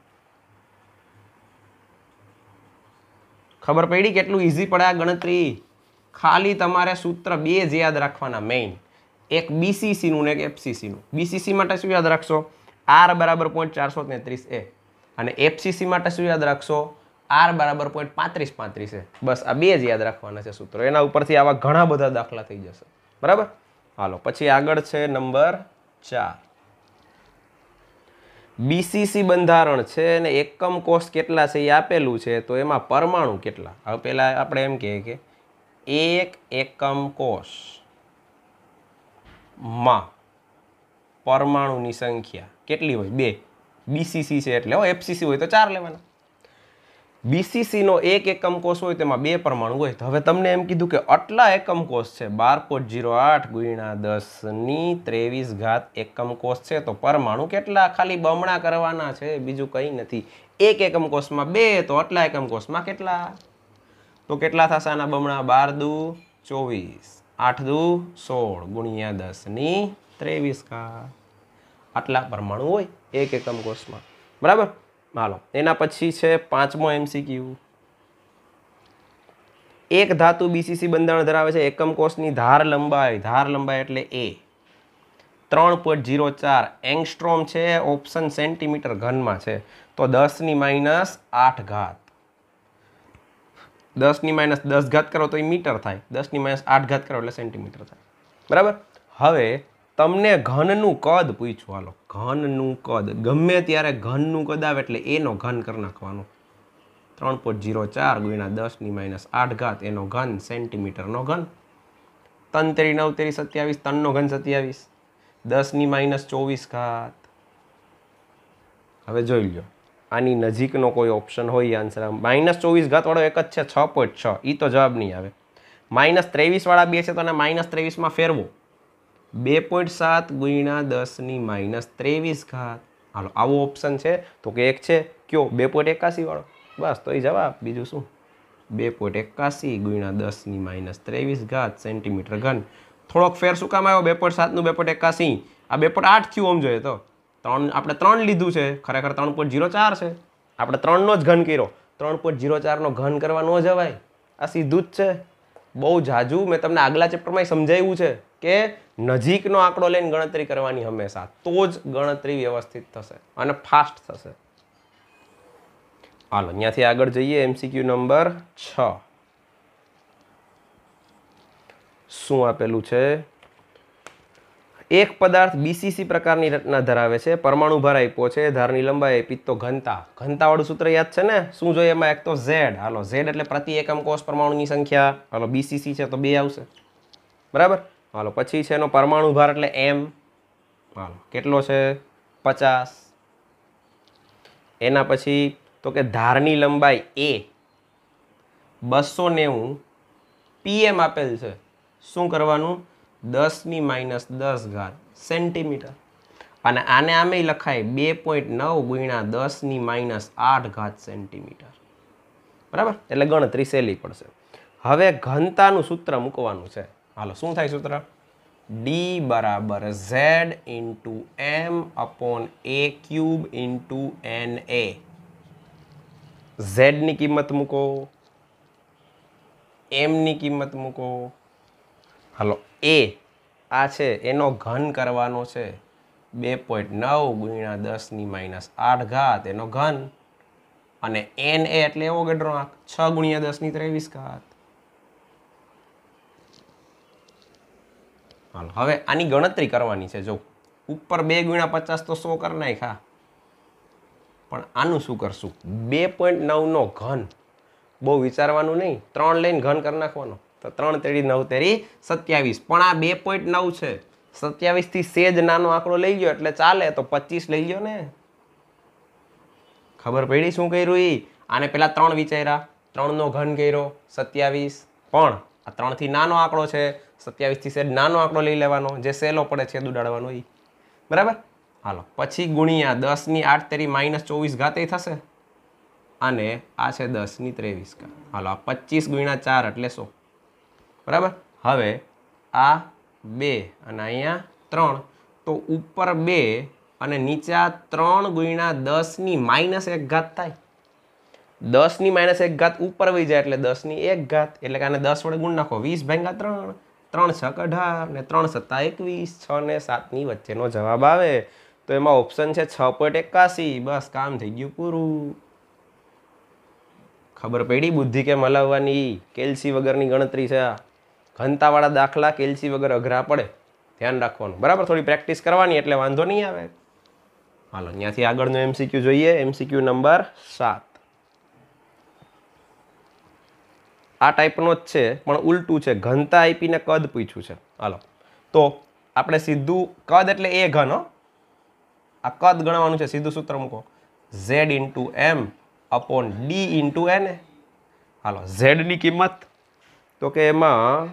ખબર પડી કેટલું ઈઝી પડે આ ગણતરી? ખાલી તમારે સૂત્ર બે જ યાદ રાખવાના મેઇન, એક બીસીસી નું ને એક એફસીસી નું। બીસીસી માટે શું યાદ રાખશો? R બરાબર 0.433 એ, અને એફસીસી માટે શું યાદ રાખશો? R બરાબર 0.3535 એ। બસ આ બે જ યાદ રાખવાના છે સૂત્રો, એના ઉપરથી આવા ઘણા બધા દાખલા થઈ જશે, બરાબર। હાલો પછી આગળ છે નંબર 4, બીસીસી બંધારણ છે અને એકમ કોષ કેટલા છે એ આપેલું છે, તો એમાં પરમાણુ કેટલા? હવે પહેલા આપણે એમ કહીએ કે એક એકમ કોષ માં પરમાણુની સંખ્યા કેટલી હોય? 2। બીસીસી છે એટલે એફસીસી હોય તો 4 લેવાના। બીસીસી નો એક એકમ કોષ હોય તેમાં 2 પરમાણુ હોય। તો હવે તમને એમ કીધું કે આટલા એકમ કોષ છે, 12.08 ગુણ્યા 10⁻23 એકમ કોષ છે, તો પરમાણુ કેટલા? ખાલી બમણા કરવાના છે, બીજું કંઈ નથી। એક એકમ કોષમાં 2, તો આટલા એકમ કોષમાં કેટલા? તો કેટલા થશે આના બમણા? 12 દુ 24, 8 દુ 16 ગુણ્યા 10⁻23 આટલા પરમાણુ હોય એક એકમ કોષમાં, બરાબર। હાલો એના પછી છે પાંચમો એમસીક્યુ, એક ધાતુ બીસીસી બંધારણ ધરાવે છે, એકમ કોષની ધાર લંબાઈ એટલે એ 3.04 એંગસ્ટ્રોમ છે, ઓપ્શન સેન્ટીમીટર ઘનમાં છે, તો 10⁻8 10⁻10 કરો તો એ મીટર થાય, 10⁻8 કરો એટલે સેન્ટીમીટર થાય, બરાબર। હવે તમને ઘનનું કદ પૂછ્યું, હાલો ઘનનું કદ, ગમે ત્યારે ઘનનું કદ આવે એટલે એનો ઘન કરી નાખવાનો, 3.04 ગુણ્યા 10⁻8 એનો ઘન, સેન્ટીમીટરનો ઘન। 3 તેરી 9 તેરી 27, 3 નો ઘન 27, 10⁻24। હવે જોઈ લો, આની નજીકનો કોઈ ઓપ્શન હોય આન્સર, -24 વાળો એક જ છે 6.6, એ તો જવાબ નહીં આવે। -23 વાળા બે છે તો એને -23 માં ફેરવો, 2.7 ગુણ્યા 10⁻23। હાલો આવો ઓપ્શન છે તો કે એક છે કયો? 2.81 વાળો, બસ તો એ જવાબ, બીજું શું? 2.81 ગુણ્યા 10⁻23 સેન્ટીમીટર ઘન। થોડોક ફેર શું કામ આવ્યો? 2.7 નું 2.81, આ 2.8 થયું આમ જોઈએ તો, આપણે 3 લીધું છે, ખરેખર 3.04 છે, આપણે 3 નો જ ઘન કર્યો, 3.04 નો ઘન કરવા ન જવાય, આ સીધું જ છે। બહુ જાજુ મેં તમને આગલા ચેપ્ટરમાં સમજાવ્યું છે કે નજીકનો આંકડો લઈને ગણતરી કરવાની હંમેશા, તો જ ગણતરી વ્યવસ્થિત થશે અને ફાસ્ટ થશે। હાલો અહીંયાથી આગળ જઈએ, એમસીક્યુ નંબર 6, શું આપેલું છે? એક પદાર્થ બીસીસી પ્રકારની રચના ધરાવે છે, પરમાણુ ભાર આપ્યો છે, ધારની લંબાઈ આપી, તો ઘનતા, ઘનતાવાળું સૂત્ર યાદ છે ને, શું જોઈએ એમાં? એક તો ઝેડ. હાલો, ઝેડ એટલે પ્રતિ એકમ કોષ પરમાણુની સંખ્યા. હાલો, બીસીસી છે તો 2 આવશે, બરાબર. હાલો, પછી છે એનો પરમાણુ ભાર એટલે એમ. હાલો, કેટલો છે? 50. એના પછી તો કે ધારની લંબાઈ એ 290 પીએમ આપેલ છે. શું કરવાનું? 10⁻10 સેન્ટીમીટર. અને આને આમે લખાય 2.9 × 10⁻8 સેન્ટીમીટર, બરાબર. એટલે ગણતરી સહેલી પડશે. હવે ઘનતાનું સૂત્ર મૂકવાનું છે. હાલો, શું થાય સૂત્ર? D = Z × m/a³ × Na. Z ની કિંમત મૂકો, m ની કિંમત મૂકો. હાલો, એ આ છે એનો ઘન કરવાનો છે, 2.9 × 10⁻8 એનો ઘન. અને Na એટલે એવો ગેડરો આંક 6 × 10⁻23. હાલો, હવે આની ગણતરી કરવાની છે. જો ઉપર 2 × 50 તો 100 કરી નાખ્યા, પણ આનું શું કરશું? 2.9 નો ઘન. બહુ વિચારવાનું નહીં, 3 લઈને ઘન કરી નાખવાનો. તો 3 તેરી 9 તેરી 27. પણ આ 2.9 છે, 27 થી સેજ નાનો આંકડો લઈ ગયો એટલે ચાલે, તો 25 લઈ ગયો ને. ખબર પડી શું કર્યું? આને પેલા 3 વિચાર્યા, 3 નો ઘન કર્યો 27. પણ આ 3 થી નાનો આંકડો છે, 27 થી સેજ નાનો આંકડો લઈ લેવાનો, જે સહેલો પડે છેદ ઉડાડવાનો એ, બરાબર. હાલો, પછી ગુણ્યા 10⁸ તેરી -24 થશે. અને આ છે 10⁻23. હાલો, આ 25 × 4 એટલે 100, બરાબર. હવે આ 2 અને અહીંયા 3, તો ઉપર 2 અને નીચે આ 3 × 10⁻1 થાય. 10⁻1 ઉપર વહી જાય એટલે 10⁻1, એટલે કે આને 10 વડે ગુણ નાખો. 20/3, 3 × 6 = 18 ને 3 × 7 = 21. 6 ને 7 ની વચ્ચેનો જવાબ આવે તો એમાં ઓપ્શન છે 6.81. બસ, કામ થઈ ગયું પૂરું. ખબર પડી બુદ્ધિ કેમ હલાવવાની? કેલ્સી વગરની ગણતરી છે. ઘનતાવાળા દાખલા કેલ્સી વગર અઘરા પડે, ધ્યાન રાખવાનું, બરાબર. થોડી પ્રેક્ટિસ કરવાની એટલે વાંધો નહીં આવે. હાલો, ત્યાંથી આગળનો MCQ જોઈએ. MCQ number 7. આ ટાઈપનો જ છે પણ ઉલટું છે. ઘનતા આપીને કદ પૂછ્યું છે. હાલો, તો આપણે સીધું કદ એટલે એ ઘન, આ કદ ગણવાનું છે. સીધું સૂત્ર મૂકો, Z × m/d × Na. હાલો, Z ની કિંમત તો કે એમાં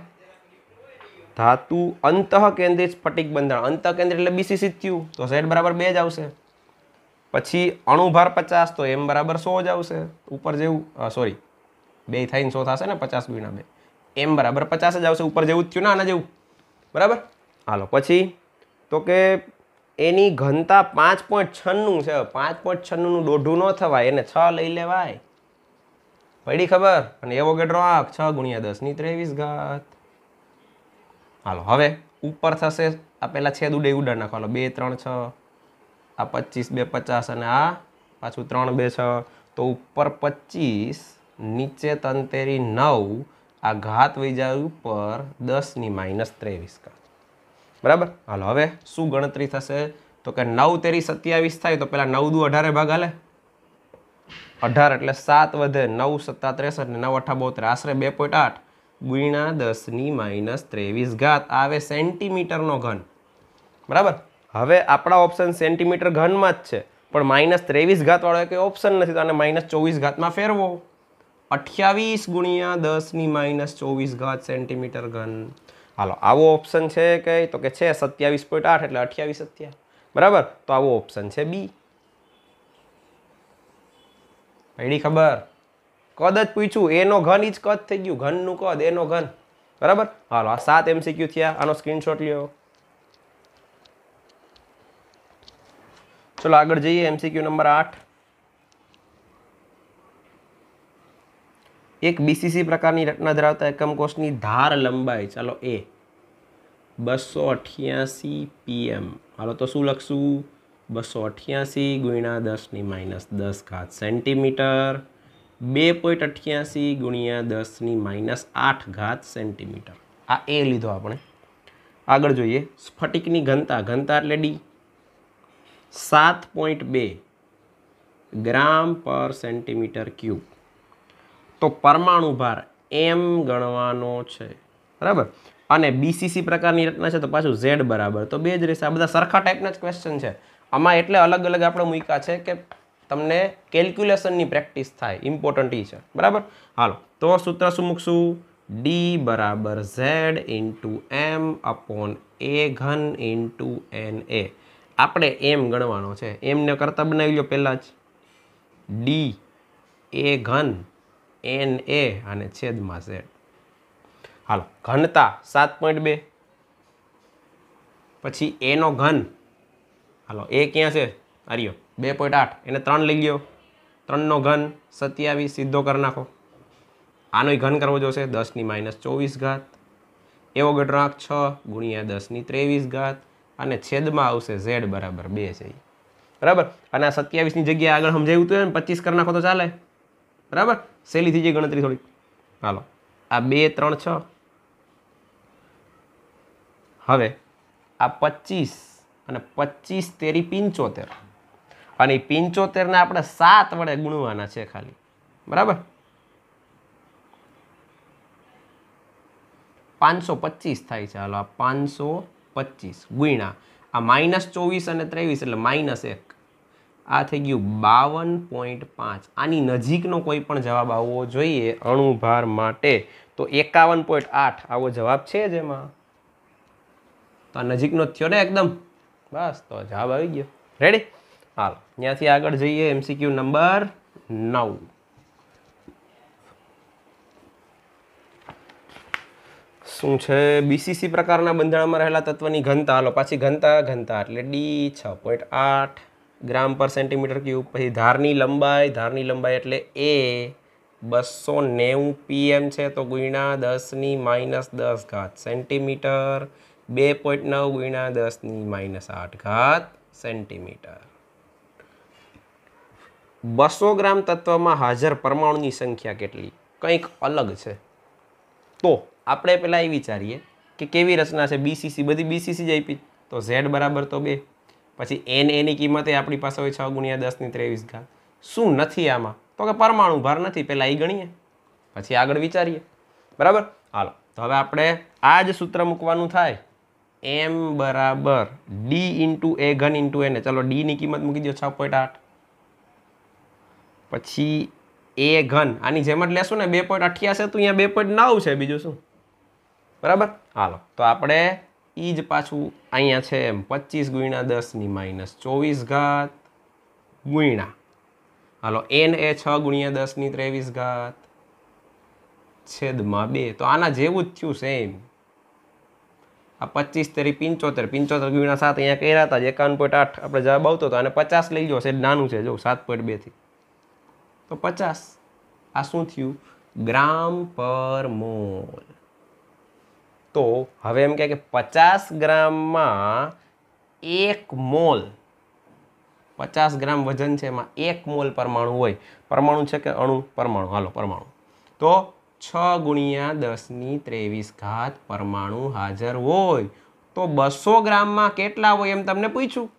ધાતુ અંતઃકેન્દ્રિત સ્ફટિક બંધારણ, અંતઃકેન્દ્રિત એટલે BCC થયું, તો Z = 2 જ આવશે. પછી અણુભાર 50, તો m = 100 જ આવશે. ઉપર જેવું, સોરી, 2 થઈને 100 થશે ને, 50 × 2, m = 50 જ આવશે. ઉપર જેવું જ થયું ને, આના જેવું, બરાબર. હાલો, પછી તો કે એની ઘનતા 5.96 છે. 5.96 નું દોઢું ન થવાય, એને 6 લઈ લેવાય. પડી ખબર? અને એવો ગેડરો આંક 6 × 10⁻23. હાલો, હવે ઉપર થશે, આ પેલા છેદ ઉડાડ નાખો. હાલો, 2 3 6, આ 25 2 50 અને આ પાછું 3 2 6, તો ઉપર 25, નીચે 3 તેરી 9, આ ઘાત વહી જાય ઉપર 10⁻23. બરાબર. હાલો, હવે શું ગણતરી થશે? તો કે 9 તેરી 27 થાય, તો પેલા 9 દુ 18 ભાગ હાલે. 18 એટલે 7 વધે, 9 × 7 = 63 ને 9 × 8 = 32, આશરે 2.8 × 10⁻23 આવે સેન્ટીમીટરનો ઘન, બરાબર. હવે આપણા ઓપ્શન સેન્ટીમીટર ઘનમાં જ છે, પણ -23 વાળો કોઈ ઓપ્શન નથી, તો આને -24 માં ફેરવો. 28 × 10⁻24 સેન્ટીમીટર ઘન. હાલો, આવો ઓપ્શન છે કે? તો કે છે 27.8 એટલે 28 બરાબર. તો આવો ઓપ્શન છે બી. પડી ખબર? કદ જ પૂછ્યું, એનો ઘન ઈ જ કદ થઈ ગયું, ઘનનું કદ એનો ઘન, બરાબર. હાલો, આ 7 MCQ થયા. આનો સ્ક્રીનશોટ લ્યો. ચલો આગળ જઈએ. MCQ number 8. એક BCC પ્રકારની રચના ધરાવતા એકમ કોષની ધાર લંબાઈ, ચાલો એ 288 pm. હાલો, તો શું લખશું? 288 × 10⁻10 સેન્ટીમીટર, 2.88 × 10⁻8 સેન્ટીમીટર. આ એ લીધો આપણે. આગળ જોઈએ સ્ફટિકની ઘનતા, ઘનતા એટલે ડી 7.2 ગ્રામ પર સેન્ટીમીટર ક્યુબ. તો પરમાણુ ભાર એમ ગણવાનો છે, બરાબર. અને બીસીસી પ્રકારની રચના છે તો પાછું ઝેડ બરાબર તો 2 જ રહેશે. આ બધા સરખા ટાઈપના જ ક્વેશ્ચન છે. આમાં એટલે અલગ અલગ આપણે મૂક્યા છે કે તમને કેલ્ક્યુલેશનની પ્રેક્ટિસ થાય, ઇમ્પોર્ટન્ટ ઈ છે, બરાબર. હાલો તો સૂત્ર શું મૂકશું? ડી બરાબર ઝેડ ઇન્ટુ એમ અપોન એ ઘન ઇન્ટુ એન એ. આપણે એમ ગણવાનો છે, એમને કરતા બનાવી લો પહેલાં જ. ડી એ ઘન એન એ અને છેદમાં ઝેડ. હાલો ઘનતા 7.2 પછી એનો ઘન, હાલો એ ક્યાં છે? આર્યો 2.8 એને 3 લઈ ગયો, 3નો ઘન 27 સીધો કરી નાખો. આનોય ઘન કરવો જોશે 10⁻²4. એવો ઘટનાંક 6 ગુણ્યા 10⁻23 અને છેદમાં આવશે ઝેડ બરાબર 2 છે, બરાબર. અને આ 27ની જગ્યાએ આગળ સમજાવ્યું હતું ને 25 કરી નાખો તો ચાલે, બરાબર. સહેલી થઈ જાય ગણતરી થોડી. હાલો આ 2 3 6. હવે આ 25 અને 25 તેરી 75 અને 75ને આપણે 7 વડે ગુણવાના છે ખાલી, બરાબર. 525 થાય છે. હાલો આ 525 ગુણ્યા આ -24 અને 23 એટલે -1. આ થઈ ગયું 52.5. આની નજીકનો કોઈ પણ જવાબ આવવો જોઈએ અણુભાર માટે તો 51.8 આવો જવાબ છે જ એમાં. તો આ નજીકનો થયો ને એકદમ, બસ તો જવાબ આવી ગયો. રેડી? હાલો ત્યાંથી આગળ જઈએ એમસીક્યુ નંબર 9. શું છે? બીસીસી પ્રકારના બંધારણમાં રહેલા તત્વની ઘનતા. હાલો પાછી ઘનતા એટલે ડી 6.8 ગ્રામ પર સેન્ટીમીટર ક્યુબ. પછી ધારની લંબાઈ એટલે એ 290 pm છે તો ગુણ્યા 10⁻10 સેન્ટીમીટર. 2.9 ગુણ્યા 10⁻8 સેન્ટીમીટર. 200 ગ્રામ તત્વમાં હાજર પરમાણુની સંખ્યા કેટલી? કંઈક અલગ છે. તો આપણે પહેલા એ વિચારીએ કે કેવી રચના છે. બીસીસી બધી બીસીસી જ આપી તો ઝેડ બરાબર તો 2. પછી એન એની કિંમત આપણી પાસે હોય 6 ગુણ્યા 10⁻23. શું નથી આમાં? તો કે પરમાણુ ભાર નથી. પહેલાં એ ગણીએ પછી આગળ વિચારીએ, બરાબર. હાલો તો હવે આપણે આ જ સૂત્ર મૂકવાનું થાય. એમ બરાબર ડી ઇન્ટુ એ ઘન ઇન્ટુ એને. ચલો ડીની કિંમત મૂકી દો 6.8. પછી એ ઘન આની જેમ જ લેશું ને 2.88 તો અહીંયા 2.9 છે, બીજું શું, બરાબર. હાલો તો આપણે એ જ પાછું અહીંયા છે એમ 25 ગુણ્યા 10⁻24 ગુણ્યા હાલો એન એ 6 ગુણ્યા 10⁻23 છેદમાં 2. તો આના જેવું જ થયું સેમ. આ 25 તેરી 75, 75 ગુણ્યા 7 અહીંયા કર્યા હતા 51.8 આપણે જવાબ આવતો હતો. અને 50 લઈ લો, છે નાનું છે જો 7.2 થી તો 50. આ શું થયું? ગ્રામ પર મોલ. તો હવે એમ કહે કે 50 ગ્રામમાં 1 મોલ, 50 ગ્રામ વજન છે એમાં 1 મોલ પરમાણુ હોય. પરમાણુ છે કે અણુ? પરમાણુ. હાલો પરમાણુ. તો 6 ગુણ્યા 10⁻23 પરમાણુ હાજર હોય. તો 200 ગ્રામમાં કેટલા હોય એમ તમને પૂછ્યું.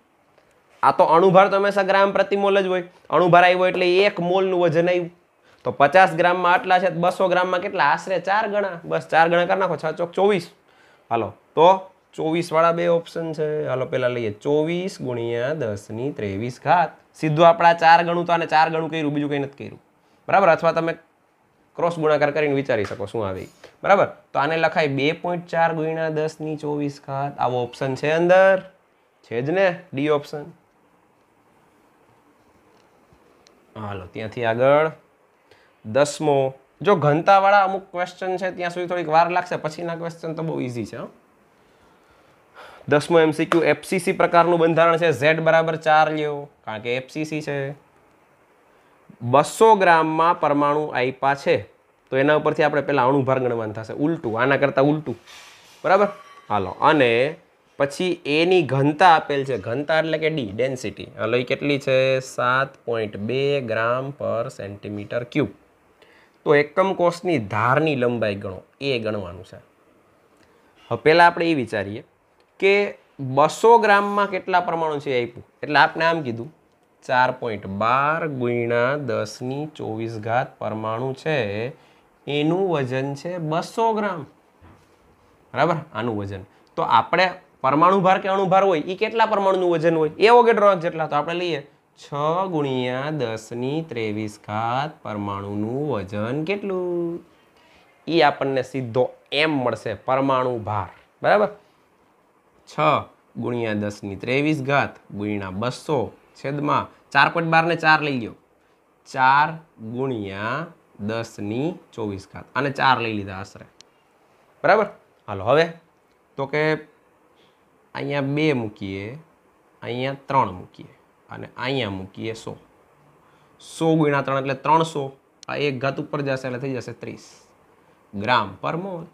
આ તો અણુભાર તો હંમેશા ગ્રામ પ્રતિ મોલ જ હોય. અણુભાર આવ્યો એટલે 1 મોલનું વજન આવ્યું. તો 50 ગ્રામમાં આટલા છે, 200 ગ્રામમાં કેટલા? આશરે 4 ગણા. બસ 4 ગણા કરી નાખો, 6 ચોક 24. હાલો તો 24 વાળા બે ઓપ્શન છે. હાલો પહેલા લઈએ 24 ગુણ્યા 10⁻23. સીધું આપણા 4 ગણું તો આને 4 ગણું કર્યું, બીજું કંઈ નથી કર્યું, બરાબર. અથવા તમે ક્રોસ ગુણાકાર કરીને વિચારી શકો શું આવે, બરાબર. તો આને લખાય 2.4 ગુણ્યા 10⁻24. આવો ઓપ્શન છે અંદર, છે જ ને, ડી ઓપ્શન. હાલો ત્યાંથી આગળ 10મો. જો ઘનતાવાળા અમુક ક્વેશ્ચન છે ત્યાં સુધી થોડીક વાર લાગશે, પછીના ક્વેશ્ચન તો બહુ ઇઝી છે. 10મો એમસીક્યુ એફસીસી પ્રકારનું બંધારણ છે. ઝેડ બરાબર 4 લ્યો કારણ કે એફસીસી છે. 200 ગ્રામમાં પરમાણુ આપ્યા છે તો એના ઉપરથી આપણે પહેલા અણુભાર ગણવાનું થશે, ઉલટું, આના કરતાં ઉલટું, બરાબર. હાલો અને પછી એની ઘનતા આપેલ છે. ઘનતા એટલે કે ડી, ડેન્સિટી. હાલો એ કેટલી છે? 7.2 ગ્રામ પર સેન્ટીમીટર ક્યુબ. તો એકમ કોષની ધારની લંબાઈ ગણો, એ ગણવાનું છે. હવે પહેલાં આપણે એ વિચારીએ કે 200 ગ્રામમાં કેટલા પરમાણુ છે આપ્યું, એટલે આપણે આમ કીધું 4.12 ગુણ્યા 10⁻²4 પરમાણુ છે, એનું વજન છે 200 ગ્રામ, બરાબર, આનું વજન. તો આપણે પરમાણુ ભાર કે અણુભાર હોય એ કેટલા પરમાણુનું વજન હોય એ વગેરે રોજ જેટલા, તો આપણે લઈએ 6 ગુણ્યા 10⁻23 પરમાણુનું વજન કેટલું, એ આપણને સીધો એમ મળશે પરમાણુ ભાર, બરાબર. 6 ગુણ્યા 10⁻23 ગુણ્યા 200 છેદમાં 4.12 ને 4 લઈ લો, 4 ગુણ્યા 10⁻24 અને 4 લઈ લીધા આશરે, બરાબર. હાલો હવે તો કે અહીંયા 2 મૂકીએ, અહીંયા 3 મૂકીએ અને અહીંયા મૂકીએ 100. 100 ગુણ્યા 3 એટલે 300, આ 1 ઘાત ઉપર જશે એટલે થઈ જશે 30 ગ્રામ પર મોલ.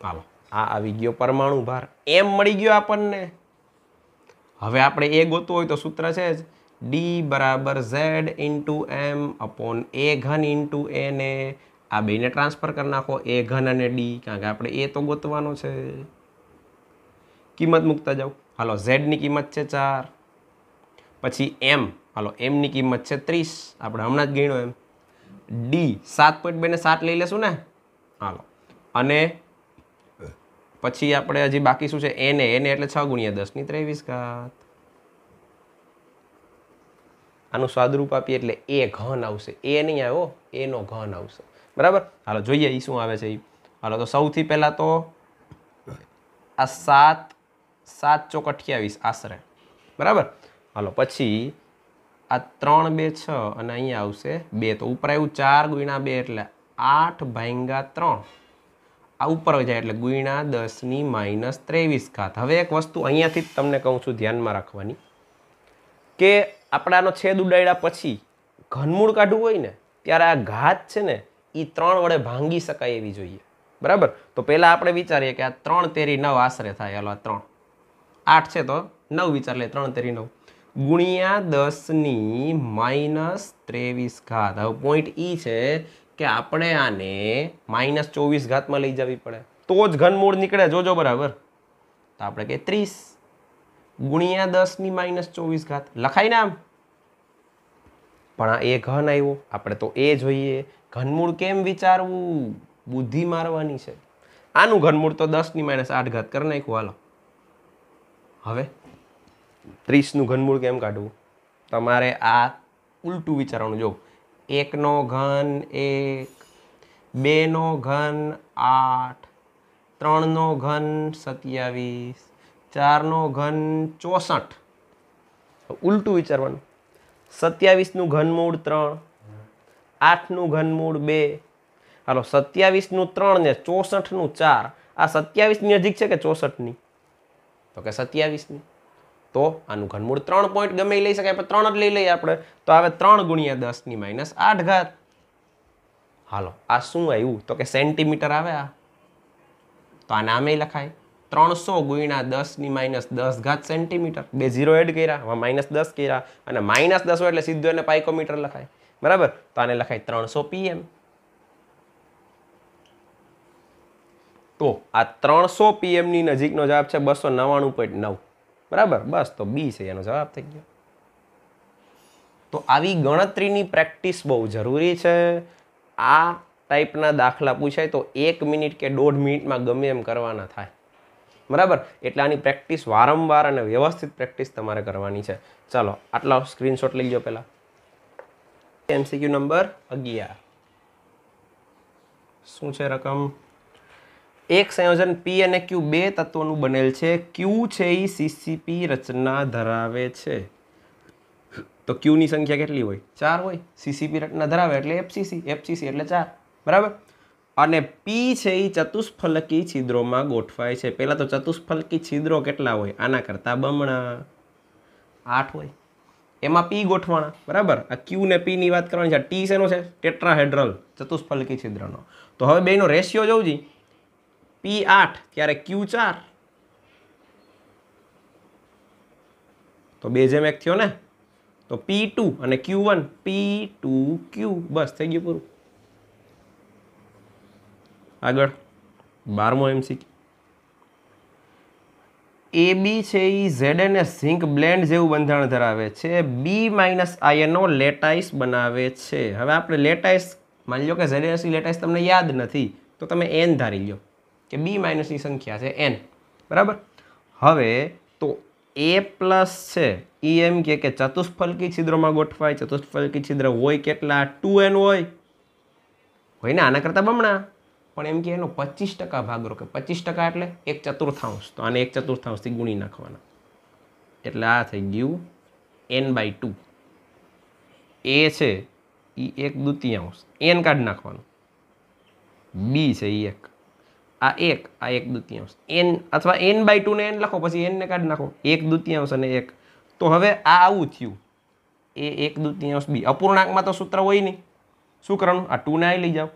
હાલો આ આવી ગયો પરમાણુ ભાર, એમ મળી ગયો આપણને. હવે આપણે એ ગોતવું હોય તો સૂત્ર છે જ D બરાબર Z into M upon A ઘન ઇન્ટુ Na. આ બેને ટ્રાન્સફર કરી નાખો, A ઘન અને D, કારણ કે આપણે એ તો ગોતવાનો છે. કિંમત મૂકતા જાઓ. હાલો Z ની કિંમત છે 4, પછી M, હાલો M ની કિંમત છે 30, આપણે હમણાં જ ગણ્યો એમ. D 7.2 ને 7 લઈ લેશું ને, હાલો, અને પછી આપણે હજી બાકી શું છે Na એટલે 6 ગુણ્યા 10⁻23. આનું સ્વાદરૂપ આપીએ એટલે A ઘન આવશે, A નહીં આવ્યો, A નો ઘન આવશે, બરાબર. હાલો જોઈએ એ શું આવે છે એ. હાલો તો સૌથી પહેલા તો આ 7 7 ચોક 28 આશરે, બરાબર. હાલો પછી આ 3 2 6 અને અહીંયા આવશે 2, તો ઉપર આવ્યું 4 ગુણ્યા 2 એટલે 8/3. આ ઉપર જાય એટલે ગુણ્યા 10⁻23. હવે એક વસ્તુ અહીંયાથી જ તમને કહું છું ધ્યાનમાં રાખવાની, કે આપણે આનો છેદ ઉડાડ્યા પછી ઘનમૂળ કાઢવું હોય ને ત્યારે આ ઘાત છે ને એ 3 વડે ભાંગી શકાય એવી જોઈએ, બરાબર. તો પહેલાં આપણે વિચારીએ કે આ 3 તેરી 9 આશરે થાય. હાલો આ 3 8 છે તો 9 વિચાર લે, 3 તેરી 9 ગુણ્યા 10⁻23. હવે પોઈન્ટ એ છે કે આપણે આને -24 માં લઈ જવી પડે તો જ ઘનમૂળ નીકળે, જોજો બરાબર. તો આપણે કે 30 ગુણ્યા 10⁻24 લખાય ને આમ, પણ આ એ ઘન આવ્યો, આપણે તો એ જોઈએ. ઘનમૂળ કેમ વિચારવું, બુદ્ધિ મારવાની છે. આનું ઘનમૂળ તો 10⁻8 કરી નાખ્યું. હાલો હવે 30 નું ઘનમૂળ કેમ કાઢવું, તમારે આ ઉલટું વિચારવાનું. જો 1 નો ઘન 1, 2 નો ઘન 8, 3 નો ઘન 27, 4 નો ઘન 64. ઉલટું વિચારવાનું. 27 નું ઘનમૂળ 3, 8 નું ઘનમૂળ 2. હાલો 27 નું 3 ને 64 નું 4. આ 27 ની નજીક છે કે 64 ની, તો કે 27 ની. તો આનું ઘનમૂળ 3 પોઈન્ટ ગમે લઈ શકાય, પણ 3 જ લઈ લઈએ આપણે. તો આવે 3 ગુણ્યા 10⁻8. હાલો આ શું આવ્યું, તો કે સેન્ટીમીટર આવે. આ તો આને આમે લખાય 300 ગુણ્યા 10⁻10 સેન્ટીમીટર. 2 0 એડ કર્યા, -10 કર્યા, અને -10 હોય એટલે સીધું એને પાઇકોમીટર લખાય, બરાબર. તો આને લખાય 300 pm. તો આ 300 pm ની નજીકનો જવાબ છે 299.9, બરાબર. બસ તો બી છે એનો જવાબ થઈ ગયો. તો આવી ગણતરીની પ્રેક્ટિસ બહુ જરૂરી છે. આ ટાઈપના દાખલા પૂછાય તો 1 મિનિટ કે 1.5 મિનિટમાં ગમે એમ કરવાના થાય, બરાબર. એટલે આની પ્રેક્ટિસ વારંવાર અને વ્યવસ્થિત પ્રેક્ટિસ તમારે કરવાની છે. ચાલો આટલા સ્ક્રીનશોટ લઈ લો પહેલા. MCQ નંબર 11 શું છે રકમ? એક સંયોજન P અને Q બે તત્વોનું બનેલ છે. Q છે એ CCP રચના ધરાવે છે. તો Q ની સંખ્યા કેટલી હોય? 4 હોય. CCP રચના ધરાવે એટલે FCC એટલે 4, બરાબર. અને P છે એ ચતુષ્ફલકી છિદ્રોમાં ગોઠવાય છે. પહેલા તો ચતુષ્ફલકી છિદ્રો કેટલા હોય? આના કરતા બમણા 8 હોય. એમાં P ગોઠવાના, બરાબર. આ Q ને P ની વાત કરવાની છે. T શેનો છે? ટેટ્રાહેડ્રલ ચતુષ્ફલકી છિદ્રનો. તો હવે બેનો રેશિયો જોવું જી. P 8 ત્યારે Q 4, તો 2:1 થયો ને. તો P2 અને Q1, P2Q, બસ થઈ ગયું પૂરું. આગળ 12મો MCQ. એ બી છે એ ZN ઝિંક બ્લેન્ડ જેવું બંધારણ ધરાવે છે. બી માઇનસ આયનો લેટાઇસ બનાવે છે. હવે આપણે લેટાઇસ માની લો કે ZNS લેટાઇસ તમને યાદ નથી તો તમે n ધારી લો કે બી માઇનસની સંખ્યા છે n, બરાબર. હવે તો એ પ્લસ છે એ એમ કે ચતુષ્ફલકી છિદ્રોમાં ગોઠવાય. ચતુષ્ફલકી છિદ્ર હોય કેટલા? 2n હોય ને, આના કરતાં બમણા. પણ એમ કે એનો 25% ભાગ રો, કે 25% એટલે 1/4. તો આને 1/4થી ગુણી નાખવાના એટલે આ થઈ ગયું n/2. એ છે એ 1/2, n કાઢી નાખવાનું. બી છે એ 1, આ 1, આ 1/2, n અથવા n/2 ને n લખો, પછી n ને કાઢી નાખો. 1/2 અને 1. તો હવે આ આવું થયું, એ 1/2 બી. અપૂર્ણાંકમાં તો સૂત્ર હોય નહીં, શું કરવાનું? આ 2 ને અહીં લઈ જાઓ,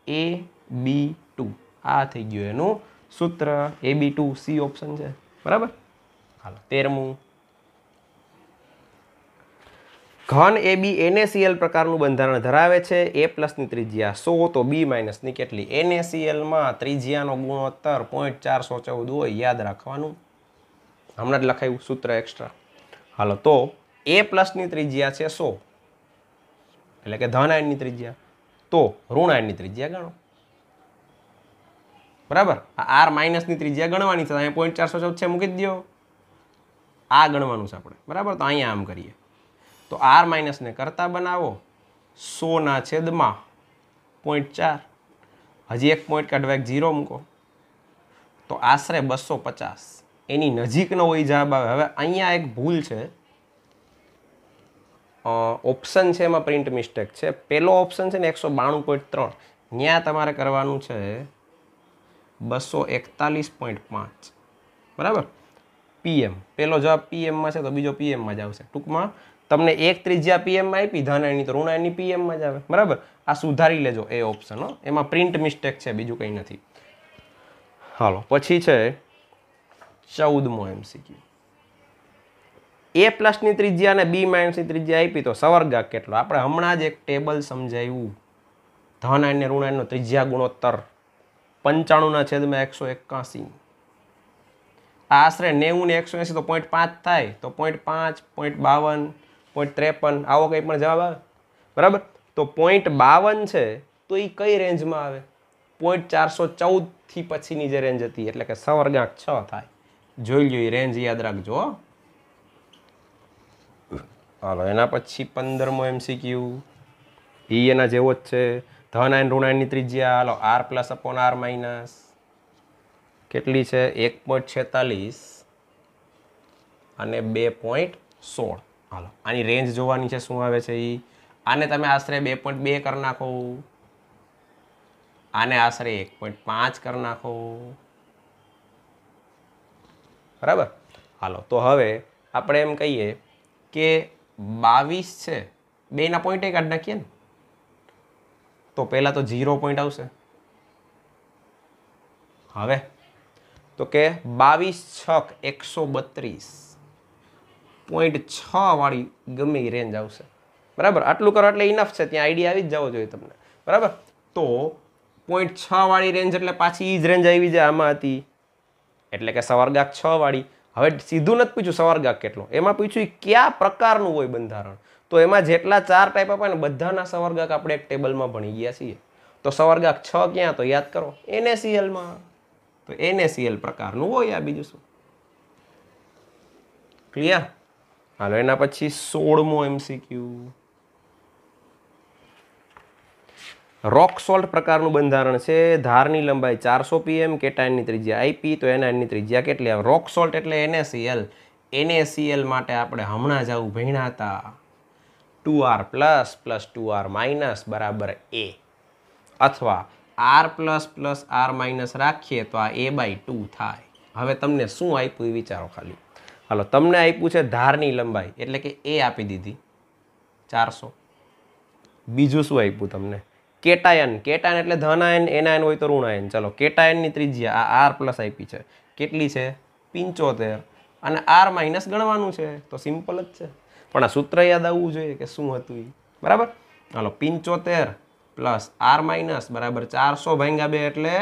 AB2. આ થઈ ગયું એનું સૂત્ર. AB2 સી ઓપ્શન છે, બરાબર. હાલો 13મું. ઘન AB NaCl પ્રકારનું બંધારણ ધરાવે છે. A પ્લસની ત્રિજ્યા 100 તો B માઇનસની કેટલી? NaClમાં ત્રિજ્યાનો ગુણોત્તર 0.414 હોય, યાદ રાખવાનું. હમણાં જ લખાયું સૂત્ર એક્સ્ટ્રા. હાલો તો A પ્લસની ત્રિજ્યા છે 100, એટલે કે ધન આયનની ત્રિજ્યા, તો ઋણ આયનની ત્રિજ્યા ગણો, બરાબર. આ R માઇનસની ત્રિજ્યા ગણવાની છે, અહીંયા 0.414 છે, મૂકી દો. આ ગણવાનું છે આપણે, બરાબર. તો અહીંયા આમ કરીએ તો R માઇનસને કરતા બનાવો 100/0.4. હજી એક પોઈન્ટ કાઢવા, એક 0 મૂકો તો આશરે 250. એની નજીકનો હોય જવાબ આવે. હવે અહીંયા એક ભૂલ છે, ઓપ્શન છે એમાં પ્રિન્ટ મિસ્ટેક છે. પહેલો ઓપ્શન છે ને 192.3, ત્યાં તમારે કરવાનું છે 241.5, બરાબર. PM પહેલો જવાબ PM છે તો બીજો PM જ આવશે. ટૂંકમાં તમને એક ત્રિજ્યા PM આપી ધન આયનની, તો ઋણ આયનની PM જ આવે, બરાબર. આ સુધારી લેજો એ ઓપ્શન, એમાં પ્રિન્ટ મિસ્ટેક છે, બીજું કંઈ નથી. હાલો પછી છે 14મો MCQ. A પ્લસની ત્રિજ્યા અને B માઇનસની ત્રિજ્યા આપી તો સવર્ગાંક કેટલો? આપણે હમણાં જ એક ટેબલ સમજાવ્યું. ધન આયન ને ઋણ આયનનો ત્રિજ્યા ગુણોત્તર 95/181. આશરે 90 ને 180 તો 0.5 થાય, તો 0.5, 0.52, 0.53 આવો કંઈ પણ જવાબ આવે, બરાબર. તો 0.52 છે તો એ કઈ રેન્જમાં આવે? 0.414 થી પછીની જે રેન્જ હતી, એટલે કે સવર્ગાંક 6 થાય. જોઈ લો, એ રેન્જ યાદ રાખજો. હાલો એના પછી 15મો MCQ. એના જેવો જ છે. ધન આયન ઋણ આયનની ત્રિજ્યા, હાલો R plus upon R minus કેટલી છે? 1.46 અને 2.16. હાલો આની રેન્જ જોવાની છે, શું આવે છે એ. આને તમે આશરે 2.2 કરી નાખો, આને આશરે 1.5 કરી નાખો, બરાબર. હાલો તો હવે આપણે એમ કહીએ કે 22 છે, બેના પોઈન્ટ કાઢી નાખીએ ને, તો પહેલાં તો 0 પોઈન્ટ આવશે. હવે તો કે 22×6 132.6 વાળી ગમે એ રેન્જ આવશે, બરાબર. આટલું કરો એટલે ઇનફ છે, ત્યાં આઈડિયા આવી જ જવો જોઈએ તમને, બરાબર. તો 0.6 વાળી રેન્જ એટલે પાછી એ જ રેન્જ આવી જાય આમાં હતી, એટલે કે સવર્ગાંક 6 વાળી. હવે સીધું નથી પૂછ્યું સવર્ગાંક કેટલો, એમાં પૂછ્યું કયા પ્રકારનું હોય બંધારણ. તો એમાં જેટલા 4 ટાઈપ આપ્યા ને બધાના સવર્ગાંક આપણે એક ટેબલમાં ભણી ગયા છીએ. તો સવર્ગાંક 6 ક્યાં? તો યાદ કરો NaClમાં. તો NaCl પ્રકારનું હોય, આ બીજું શું. ક્લિયર? હાલો એના પછી 16મો MCQ. રોક સોલ્ટ પ્રકારનું બંધારણ છે. ધારની લંબાઈ 400 pm, કેટાયનની ત્રિજ્યા IP, તો એનાયનની ત્રિજ્યા કેટલી આવે? રોક સોલ્ટ એટલે NaCl. NaCl માટે આપણે હમણાં જ આવું ભણ્યા હતા, 2R plus plus 2R minus બરાબર A, અથવા R plus plus R minus રાખીએ તો આ A/2 થાય. હવે તમને શું આપ્યું એ વિચારો ખાલી. હાલો તમને આપ્યું છે ધારની લંબાઈ, એટલે કે A આપી દીધી 400. બીજું શું આપ્યું તમને? કેટાયન. કેટાયન એટલે ધન આયન, એનાયન હોય તો ઋણ આયન. ચલો કેટાયનની ત્રિજ્યા આ R પ્લસ આપી છે, કેટલી છે? 75. અને R માઇનસ ગણવાનું છે, તો સિમ્પલ જ છે. પણ આ સૂત્ર યાદ આવવું જોઈએ કે શું હતું એ, બરાબર. હાલો 75 પ્લસ R માઇનસ બરાબર 400/2 એટલે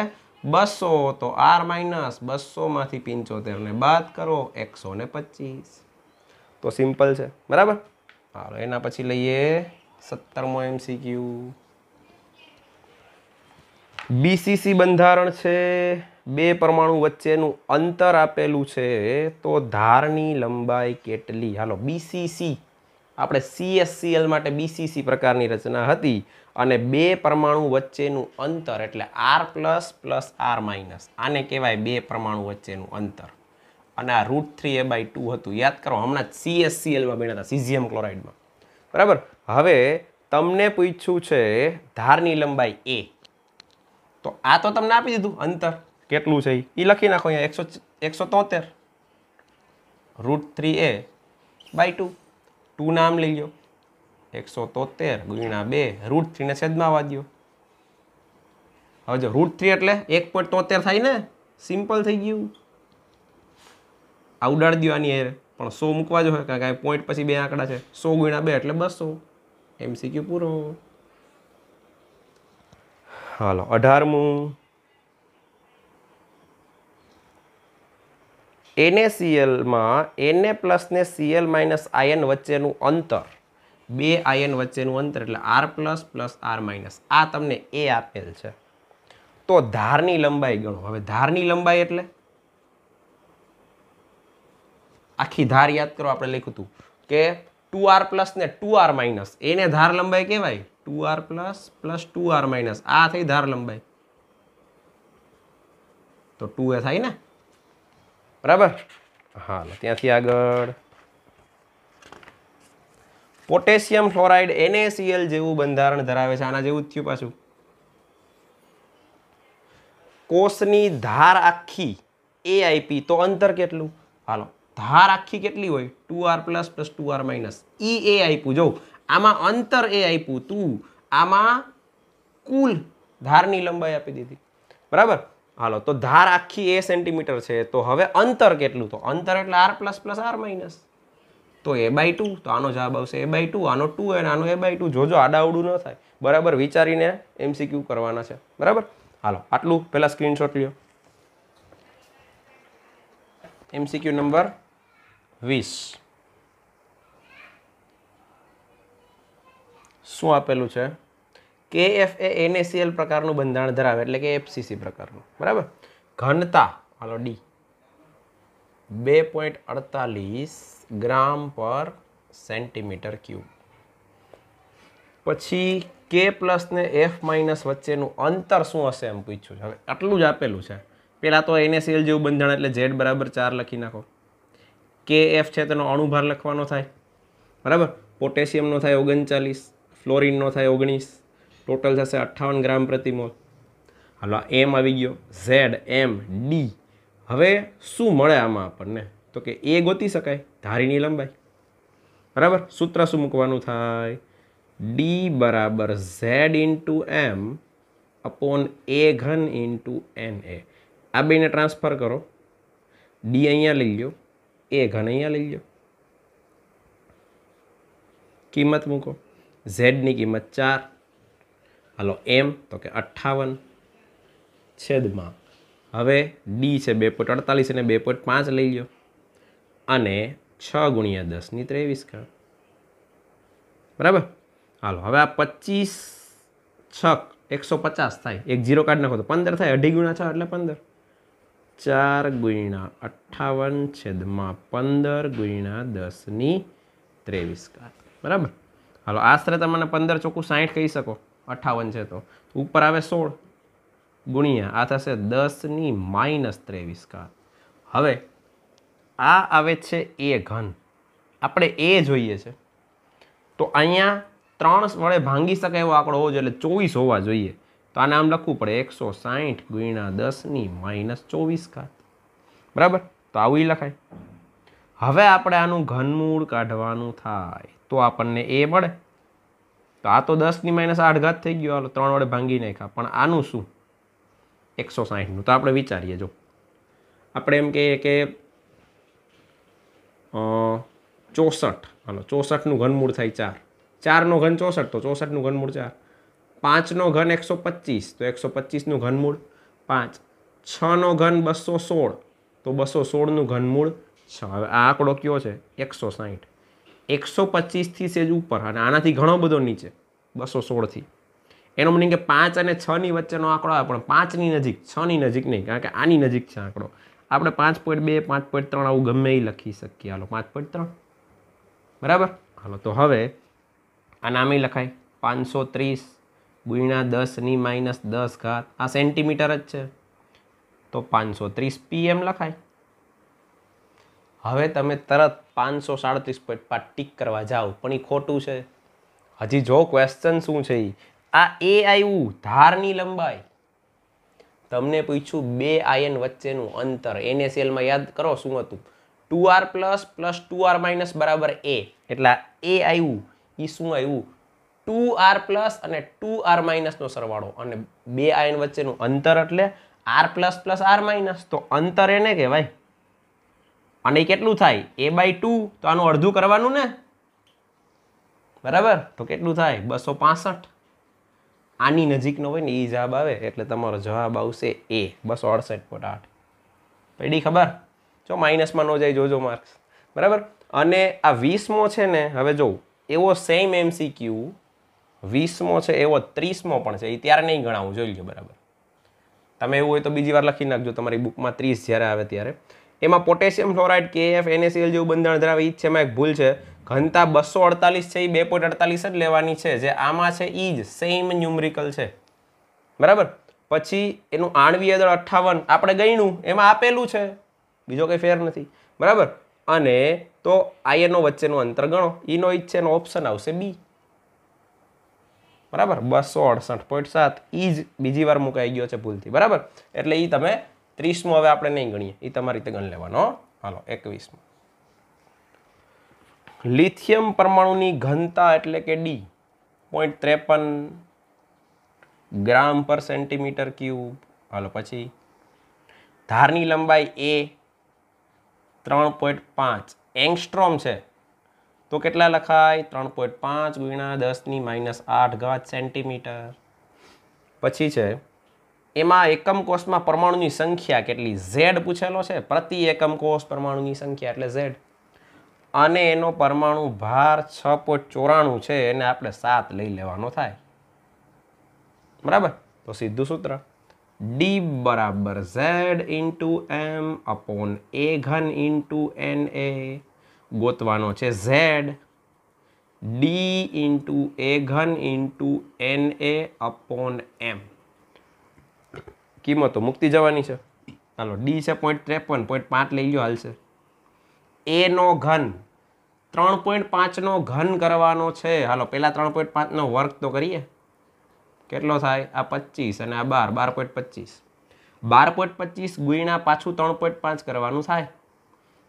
200 તો r માઇનસ 200 માંથી 75 ને બાદ કરો 125 તો સિમ્પલ છે બરાબર હાલો એના પછી લઈએ 17મો MCQ બીસીસી બંધારણ છે બે પરમાણુ વચ્ચેનું અંતર આપેલું છે તો ધારની લંબાઈ કેટલી હાલો બીસીસી આપણે CSCl માટે બીસીસી પ્રકારની રચના હતી અને બે પરમાણુ વચ્ચેનું અંતર એટલે r plus plus r minus આને કહેવાય બે પરમાણુ વચ્ચેનું અંતર અને આ √3a/2 હતું યાદ કરો હમણાં CSCl માં ભણ્યા હતા સીઝિયમ ક્લોરાઇડમાં બરાબર હવે તમને પૂછ્યું છે ધારની લંબાઈ a તો આ તો તમને આપી દીધું અંતર કેટલું છે એ લખી નાખો અહીંયા 173 √3a/2 2 નામ લઈ લો 173 ગુણ્યા 2 √3 ને છેદમાં આવવા દો હવે જો √3 એટલે 1.73 થાય ને સિમ્પલ થઈ ગયું આ ઉડાડી દો આની હારે પણ 100 મૂકવા જો કારણ કે પોઈન્ટ પછી બે આંકડા છે 100 ગુણ્યા 2 એટલે 200 MCQ પૂરો હાલો 18મું NaCl માં Na પ્લસ ને Cl માઇનસ આયન વચ્ચેનું અંતર બે આયન વચ્ચેનું અંતર એટલે r plus plus r minus આ તમને a આપેલ છે તો ધારની લંબાઈ ગણો હવે ધારની લંબાઈ એટલે આખી ધાર યાદ કરો આપણે લખ્યું હતું કે 2r પ્લસ ને 2r માઇનસ એને ધાર લંબાઈ કહેવાય 2r plus plus 2r minus આ થઈ ધાર લંબાઈ તો 2a થાય ને બરાબર હાલો ત્યાંથી આગળ પોટેશિયમ ફ્લોરાઇડ NaCl જેવું બંધારણ ધરાવે છે આના જેવું જ થયું પાછું કોષની ધાર આખી એ આપી તો અંતર કેટલું હાલો ધાર આખી કેટલી હોય 2r plus plus 2r minus e એ આપ્યું જો આમાં અંતર એ આપ્યું તું આમાં કુલ ધારની લંબાઈ આપી દીધી બરાબર હાલો તો ધાર આખી a સેન્ટીમીટર છે તો હવે અંતર કેટલું તો અંતર એટલે r plus plus r minus તો a/2 તો આનો જવાબ આવશે a/2 આનો 2 અને આનો a/2 જોજો આડાવડું ન થાય બરાબર વિચારીને MCQ કરવાના છે બરાબર હાલો આટલું પહેલા સ્ક્રીનશોટ લ્યો MCQ નંબર 20 શું આપેલું છે KF એ NaCl પ્રકારનું બંધારણ ધરાવે એટલે કે FCC પ્રકારનું બરાબર ઘનતા હાલો D 2.48 ગ્રામ પર સેન્ટીમીટર ક્યુબ પછી K પ્લસ ને F માઇનસ વચ્ચેનું અંતર શું હશે એમ પૂછ્યું છે હવે આટલું જ આપેલું છે પહેલાં તો NaCl જેવું બંધારણ એટલે Z બરાબર 4 લખી નાખો KF છે તેનો અણુભાર લખવાનો થાય બરાબર પોટેશિયમનો થાય 39 ફ્લોરિનનો થાય 19 ટોટલ થશે 58 ગ્રામ પ્રતિ મોલ હાલો એમ આવી ગયો ઝેડ એમ ડી હવે શું મળે આમાં આપણને તો કે એ ગોતી શકાય ધારીની લંબાઈ બરાબર સૂત્ર શું મૂકવાનું થાય ડી બરાબર ઝેડ ઇન્ટુ એમ અપોન એ ઘન ઇન્ટુ એન એ આ બેને ટ્રાન્સફર કરો ડી અહીંયા લઈ લો એ ઘન અહીંયા લઈ લો કિંમત મૂકો ઝેડની કિંમત 4 હાલો એમ તો કે 58 છેદમાં હવે ડી છે 2.48 અને 2.5 લઈ લો અને 6 ગુણ્યા 10 ની 23 ઘાત બરાબર હાલો હવે આ 25 6 150 થાય એક જીરો કાઢી નાખો તો 15 થાય 2.5 ગુણ્યા 6 એટલે 15 4 ગુણ્યા 58 છેદમાં 15 ગુણ્યા 10 ની 23 ઘાત બરાબર હાલો આશરે તમને 15 ચોખ્ખું 60 કહી શકો 58 છે તો ઉપર આવે 16 ગુણ્યા આ થશે 10 ની -23 ઘાત હવે આ આવે છે એ ઘન આપણે એ જોઈએ છે તો અહીંયા 3 વડે ભાંગી શકાય એવો આંકડો હોવો જોઈએ એટલે 24 હોવા જોઈએ તો આને આમ લખવું પડે 160 ગુણ્યા 10 ની -24 ઘાત બરાબર તો આવું લખાય હવે આપણે આનું ઘનમૂળ કાઢવાનું થાય તો આપણને એ મળે તો આ તો 10 ની -8 ઘાત થઈ ગયો હાલો 3 વડે ભાંગી નાખ્યા પણ આનું શું 160 નું તો આપણે વિચારીએ જો આપણે એમ કહીએ કે 64 હાલો 64 નું ઘનમૂળ થાય 4 નો ઘન 64 તો 64 નું ઘનમૂળ 4 5 નો ઘન 125 તો 125 નું ઘનમૂળ 5 6 ઘન 216, તો 216 ઘનમૂળ 6. હવે આ આંકડો કયો છે? 160. 125 થી સેજ ઉપર અને આનાથી ઘણો બધો નીચે 216 થી. એનો મીનિંગ કે 5 અને 6 ની વચ્ચેનો આંકડો આવે, પણ 5 ની નજીક, 6 ની નજીક નહીં, કારણ કે આની નજીક છે આંકડો. આપણે 5.2, 5.3 આવું ગમે એ લખી શકીએ. હાલો 5.3, બરાબર. હાલો તો હવે આ નામે લખાય 530 ગુણ્યા 10 - 10 ઘાત. આ સેન્ટીમીટર જ છે, તો 530 PM લખાય. હવે તમે તરત 537.5 ટીક કરવા જાઓ, પણ એ ખોટું છે. હજી જો ક્વેશ્ચન શું છે, આ એ આવ્યું ધારની લંબાઈ. તમને પૂછ્યું બે આયન વચ્ચેનું અંતર. NaCl માં યાદ કરો શું હતું? 2r પ્લસ 2r માઇનસ બરાબર a. એટલે એ આવ્યું. એ શું આવ્યું? 2r પ્લસ અને 2r માઇનસ નો સરવાળો. અને બે આયન વચ્ચેનું અંતર એટલે r plus plus r minus. તો અંતર એને કહેવાય. અને એ કેટલું થાય? a/2. તો આનું અડધું કરવાનું ને, બરાબર. તો કેટલું થાય? 265. આની નજીકનો હોય ને એ જવાબ આવે, એટલે તમારો જવાબ આવશે એ, 268.8. પડી ખબર? જો માઇનસમાં ન જાય જોજો માર્ક્સ, બરાબર. અને આ 20મો છે ને, હવે જો એવો સેમ MCQ 20મો છે, એવો 30મો પણ છે. એ ત્યારે નહીં ગણાવું, જોઈ લો, બરાબર. તમે એવું હોય તો બીજી વાર લખી નાખજો તમારી બુકમાં 30 જ્યારે આવે ત્યારે. એમાં પોટેશિયમ ફ્લોરાઇડ KF NaCl જેવું બંધારણ ધરાવે. ઈ જ છે, એમાં એક ભૂલ છે. ઘનતા 248 છે, એ 2.48 જ લેવાની છે. જે આમાં છે એ જ સેમ ન્યુમેરિકલ છે, બરાબર. પછી એનું આણ્વીય દળ 58 આપણે ગણ્યું, એમાં આપેલું છે, બીજો કંઈ ફેર નથી, બરાબર. અને તો આયનો વચ્ચેનું અંતર ગણો, ઈનો ઈ જ છે, એનો ઓપ્શન આવશે બી, બરાબર. 268.7 ઈ જ બીજી વાર મુકાઈ ગયો છે ભૂલથી, બરાબર. એટલે ઈ તમે 30મો હવે આપણે નહીં ગણીએ, એ તમારી રીતે ગણ લેવાનો. હાલો 21મો. લિથિયમ પરમાણુની ઘનતા એટલે કે ડી 0.53 ગ્રામ પર સેન્ટીમીટર ક્યુબ. હાલો પછી ધારની લંબાઈ એ 3.5 એંગસ્ટ્રોમ છે, તો કેટલા લખાય? 3.5 ગુણ્યા 10 - 8 ઘાત સેન્ટીમીટર. પછી છે એમાં એકમ કોષમાં પરમાણુની સંખ્યા કેટલી? Z પૂછેલો છે. પ્રતિ એકમ કોષ પરમાણુની સંખ્યા એટલે Z. અને એનો પરમાણુ ભાર 6.94 છે, એને આપણે 7 લઈ લેવાનો થાય, બરાબર. તો સીધું સૂત્ર D બરાબર Z × M અપોન A ઘન × Na. ગોતવાનો છે Z. D × A ઘન × Na અપોન M. કિંમતો મૂકતી જવાની છે. હાલો D છે 0.53, 0.5 લઈ લો, હાલશે. A નો ઘન 3.5 નો ઘન કરવાનો છે. હાલો પહેલા 3.5 નો વર્ગ તો કરીએ. કેટલો થાય? આ 25 અને આ 12, 12.25. 12.25 ગુણ્યા પાછું 3.5 કરવાનું થાય,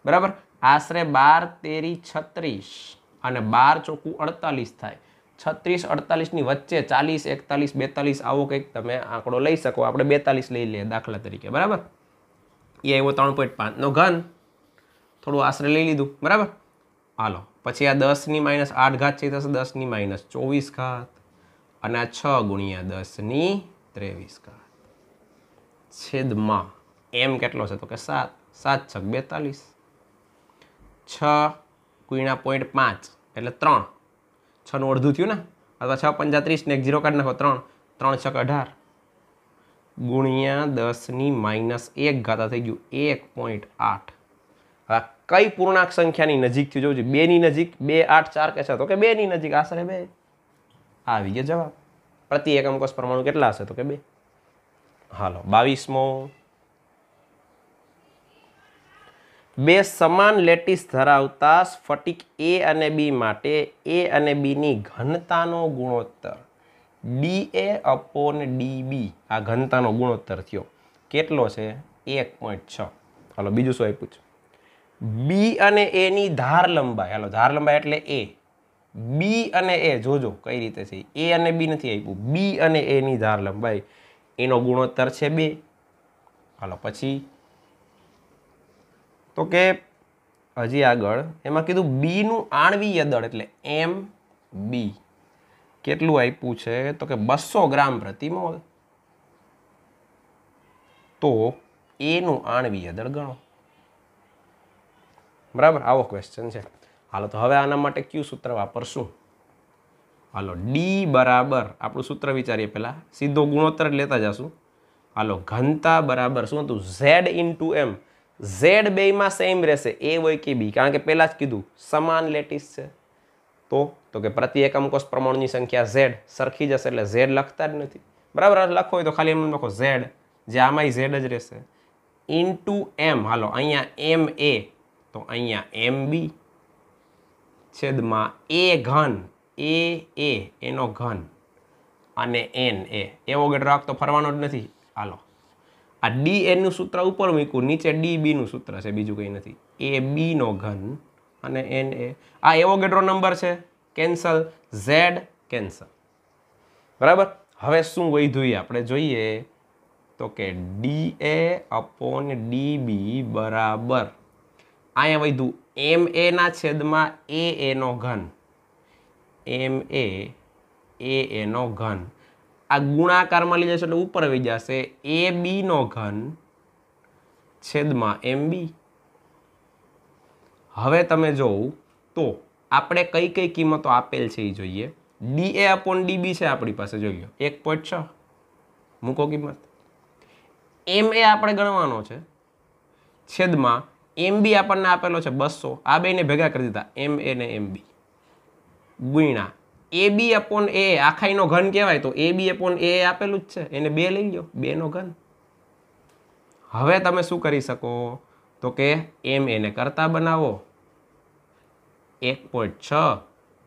બરાબર. આશરે 12 × 13 = 36 અને 12 × 4 = 48 થાય. 36 48 ની વચ્ચે 40 41 42 આવો કંઈક તમે આંકડો લઈ શકો. આપણે 42 લઈ લઈએ દાખલા તરીકે, બરાબર. એ આવ્યો 3.5 નો ઘન, થોડું આશરે લઈ લીધું, બરાબર. હાલો પછી આ 10 - 8 ઘાત છે, થશે 10 - 24 ઘાત અને આ 6 ગુણ્યા 10 - 23 ઘાત છેદમાં M કેટલો છે? તો કે 7. 7 × 6 = 42. 6 ગુણ્યા 0.5 એટલે 3. 6 નું અડધું થયું ને, અથવા 6 × 5 = 30 ને એક 0 કાઢી નાખો. 3 3 × 6 = 18 ગુણ્યા 10 - 1 ઘાત થઈ ગયું 1.8. હવે કઈ પૂર્ણાંક સંખ્યાની નજીકથી જોજો? 2 ની નજીક, 2 8 4 કે છે? તો કે 2 ની નજીક, આશરે 2. આવી ગયો જવાબ. પ્રતિ એકમ કોષ પરમાણુ કેટલા હશે? તો કે 2. હાલો 22મો. બે સમાન લેટીસ ધરાવતા સ્ફટિક A અને B માટે A અને B ની ઘનતાનો ગુણોત્તર DA/DB. આ ઘનતાનો ગુણોત્તર થયો કેટલો છે? 1.6. હાલો બીજું શું આપ્યું છે? B અને A ની ધાર લંબાઈ. હાલો ધાર લંબાઈ એટલે A. B અને A જોજો કઈ રીતે છે. A અને B નથી આપ્યું, B અને A ની ધાર લંબાઈ, એનો ગુણોત્તર છે 2. હાલો પછી તો કે હજી આગળ એમાં કીધું B નું આણ્વીય દળ એટલે MB કેટલું આપ્યું છે? તો કે 200 ગ્રામ પ્રતિ મોલ. તો એનું આણ્વીય દળ ગણો. બરાબર, આવો ક્વેશ્ચન છે. હાલો તો હવે આના માટે કયું સૂત્ર વાપરશું? હાલો ડી બરાબર આપણું સૂત્ર વિચારીએ પહેલાં, સીધો ગુણોત્તર જ લેતા જશું. હાલો ઘનતા બરાબર શું હતું? Z into m. ઝેડ બેયમાં સેમ રહેશે, એ હોય કે બી, કારણ કે પહેલાં જ કીધું સમાન લેટિસ છે. તો કે પ્રતિ એકમ કોષ પરમાણુની સંખ્યા ઝેડ સરખી જશે, એટલે ઝેડ લખતા જ નથી. બરાબર, લખો હોય તો ખાલી એમ લખો ઝેડ, જે આમાંય ઝેડ જ રહેશે. ઇન્ટુ એમ. હાલો અહીંયા એમ એ, તો અહીંયા એમ બી છેદમાં એ ઘન, એનો ઘન અને એન એ. એવો ગેટ રાખતો ફરવાનો જ નથી. હાલો આ ડી એનનું સૂત્ર ઉપર મૂક્યું, નીચે ડી બીનું સૂત્ર છે, બીજું કંઈ નથી. એ બીનો ઘન અને એન એ. આ એવો ગેટરો નંબર છે, કેન્સલ, ઝેડ કેન્સલ. બરાબર, હવે શું વધ્યું આપણે જોઈએ તો કે ડી એ અપોન ડી બી બરાબર અહીંયા વધ્યું એમ એ ના છેદમાં એ એનો ઘન, એમ એ એનો ઘન. આ ગુણાકારમાં લઈ જશે એટલે ઉપર આવી જશે એ બી નો ઘન છેદમાં એમ બી. હવે તમે જોવું તો આપણે કઈ કઈ કિંમતો આપેલ છે એ જોઈએ. ડી એ અપોન ડી બી છે આપણી પાસે, જોઈ લો 1.6 મૂકો કિંમત. એમ એ આપણે ગણવાનો છે છેદમાં એમ બી આપણને આપેલો છે 200. આ બેને ભેગા કરી દીધા, એમ એ ને એમ બી, ગુણ્યા એ બી અપોન એ આખાઈનો ઘન કહેવાય, તો એ બી અપોન એ આપેલું જ છે, એને 2 લઈ લો, 2 નો ઘન. હવે તમે શું કરી શકો તો કે એમ એને કરતા બનાવો, 1.6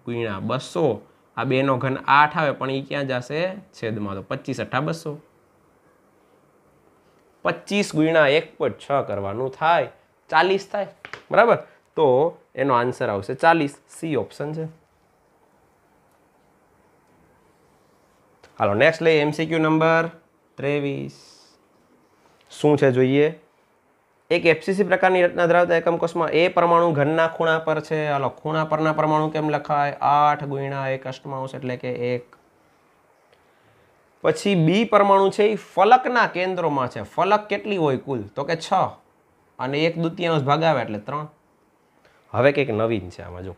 ગુણ્યા 200, આ 2 નો ઘન 8 આવે, પણ એ ક્યાં જશે છેદમાં, તો 25 × 200. 25 ગુણ્યા 1.6 કરવાનું થાય 40 થાય. બરાબર, તો એનો આન્સર આવશે 40. સી ઓપ્શન છે. હાલો નેક્સ્ટ લઈએ એમસીક્યુ નંબર 23. શું છે જોઈએ? એક એફસીસી પ્રકારની રચના ધરાવતા એકમ કોષમાં એ પરમાણુ ઘનના ખૂણા પર છે. હાલો ખૂણા પરના પરમાણુ કેમ લખાય? 8 ગુણ્યા 1 અષ્ટમાંશ એટલે કે 1. પછી બી પરમાણુ છે એ ફલકના કેન્દ્રોમાં છે. ફલક કેટલી હોય કુલ? તો કે 6 અને 1/2 ભાગ આવે એટલે 3. હવે કંઈક નવીન છે આમાં, જો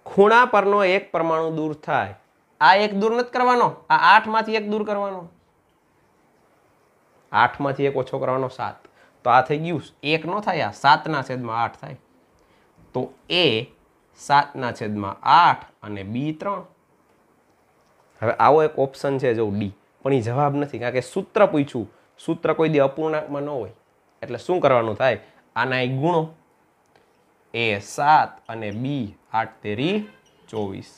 ખૂણા પરનો એક પરમાણુ દૂર થાય, આ એક દૂર નથી કરવાનો, આ 8 માંથી 1 દૂર કરવાનો, 8 માંથી 1 ઓછો કરવાનો 7, તો આ થઈ ગયું 1 નો થાય, આ 7/8 થાય. તો એ 7/8 અને બી 3. હવે આવો એક ઓપ્શન છે જો ડી, પણ એ જવાબ નથી, કારણ કે સૂત્ર પૂછ્યું. સૂત્ર કોઈ દી અપૂર્ણાંકમાં ન હોય, એટલે શું કરવાનું થાય? આના એક ગુણો, એ 7 અને બી 8 તેરી 24.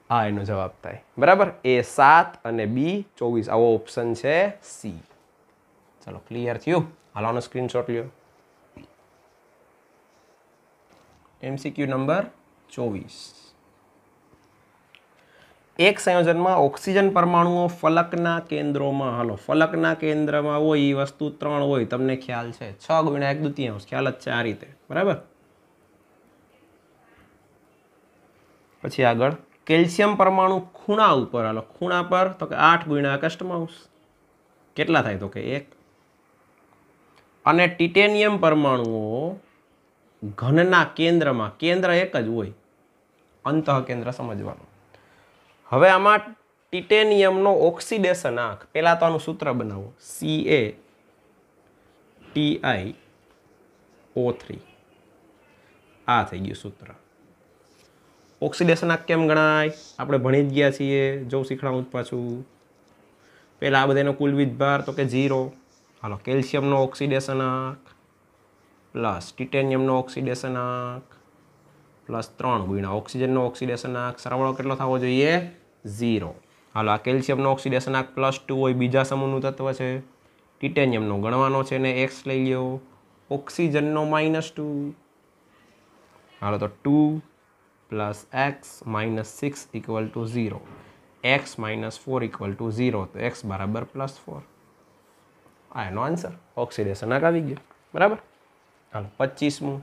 આ એનો જવાબ થાય. બરાબર, એ 7 અને બી 24, આવો ઓપ્શન છે સી. ચલો ક્લિયર થયું? હાલો આનો સ્ક્રીનશોટ લ્યો. MCQ number 24. એક સંયોજનમાં ઓક્સિજન પરમાણુઓ ફલકના કેન્દ્રોમાં, હાલો ફલકના કેન્દ્રમાં હોય એ વસ્તુ 3 હોય, તમને ખ્યાલ છે, 6 ગુણ્યા 1/2, ખ્યાલ જ છે આ રીતે. બરાબર, પછી આગળ કેલ્શિયમ પરમાણુ ખૂણા ઉપર, હાલો ખૂણા પર, તો કે 8 ગુણ્યા 1 અષ્ટમાંશ કેટલા થાય? તો કે 1. અને ટિટેનિયમ પરમાણુઓ ઘનના કેન્દ્રમાં, કેન્દ્ર એક જ હોય, અંતઃ કેન્દ્ર સમજવાનું. હવે આમાં ટિટેનિયમનો ઓક્સિડેશનાંક, પહેલા તો આનું સૂત્ર બનાવો, CaTiO3. આ થઈ ગયું સૂત્ર. ઓક્સિડેશનાંક કેમ ગણાય? આપણે ભણી જ ગયા છીએ, જો શીખડાવું જ પાછું. પહેલા આ બધાનો કુલ વીજભાર તો કે 0. હાલો કેલ્શિયમનો ઓક્સિડેશનાંક પ્લસ ટિટેનિયમનો ઓક્સિડેશનાંક પ્લસ 3 ગુણ્યા ઓક્સિજનનો ઓક્સિડેશનાંક, સરવાળો કેટલો થવો જોઈએ? 0. હાલો આ કેલ્શિયમનો ઓક્સિડેશનાંક +2 હોય, બીજા સમૂહનું તત્વ છે. ટિટેનિયમનો ગણવાનો છે ને x લઈ લ્યો, ઓક્સિજનનો -2. હાલો તો 2 + x - 6 = 0, x - 4 = 0, તો x બરાબર +4. આ એનો આન્સર, ઓક્સિડેશનાંક આવી ગયો. બરાબર, હાલો 25મું.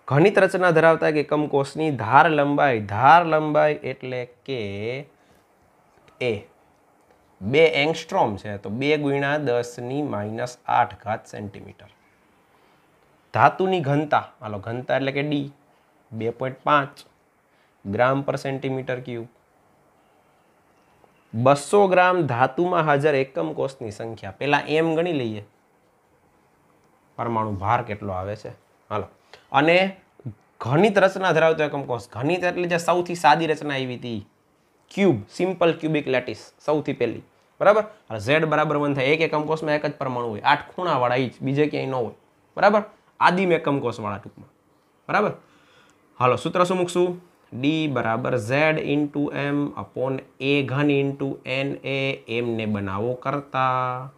ઘનિત રચના ધરાવતા એકમ કોષની ધાર લંબાઈ એટલે કે એ 2 એંગસ્ટ્રોમ છે તો 2 ગુણ્યા 10⁻8 સેન્ટીમીટર. ધાતુની ઘનતા, હાલો ઘનતા એટલે કે ડી 2.5 ગ્રામ પર સેન્ટીમીટર ક્યુબ. 200 ગ્રામ ધાતુમાં હાજર એકમ કોષની સંખ્યા. પહેલા એમ ગણી લઈએ, પરમાણુ ભાર કેટલો આવે છે. હાલો, અને ઘનિત રચના ધરાવતો એકમ કોષ. ઘનિત એટલે જે સૌથી સાદી રચના આવી હતી, ક્યુબ, સિમ્પલ ક્યુબિક લેટિસ, સૌથી પહેલી. બરાબર. ઝેડ બરાબર 1 થાય. એક એકમ કોષમાં એક જ પરમાણુ હોય, 8 ખૂણાવાળા ઈ જ, બીજે ક્યાંય ન હોય. બરાબર. આદિમ એકમ કોષવાળા ટૂંકમાં. બરાબર. હાલો, સૂત્ર શું મૂકશું? ડી બરાબર ઝેડ ઇન્ટુ એમ અપોન એ ઘન ઇન્ટુ એન એ. એમને બનાવો કરતા.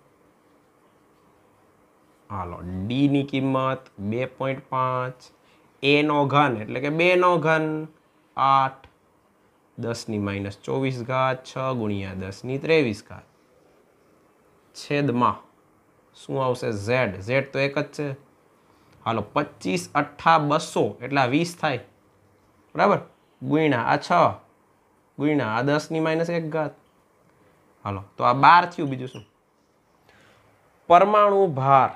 હાલો, ડી ની કિંમત 2.5, એ નો ઘન એટલે કે 2 નો ઘન 8, 10⁻24 ઘાત 6 ગુણ્યા 10⁻23 છેદમાં શું આવશે? ઝેડ. ઝેડ તો એક જ છે. હાલો, 25 8 200 એટલે 20 થાય. બરાબર. ગુણ્યા આ 6 ગુણ્યા આ 10⁻1 ઘાત. હાલો, તો આ 12 થયું. બીજું શું? પરમાણુ ભાર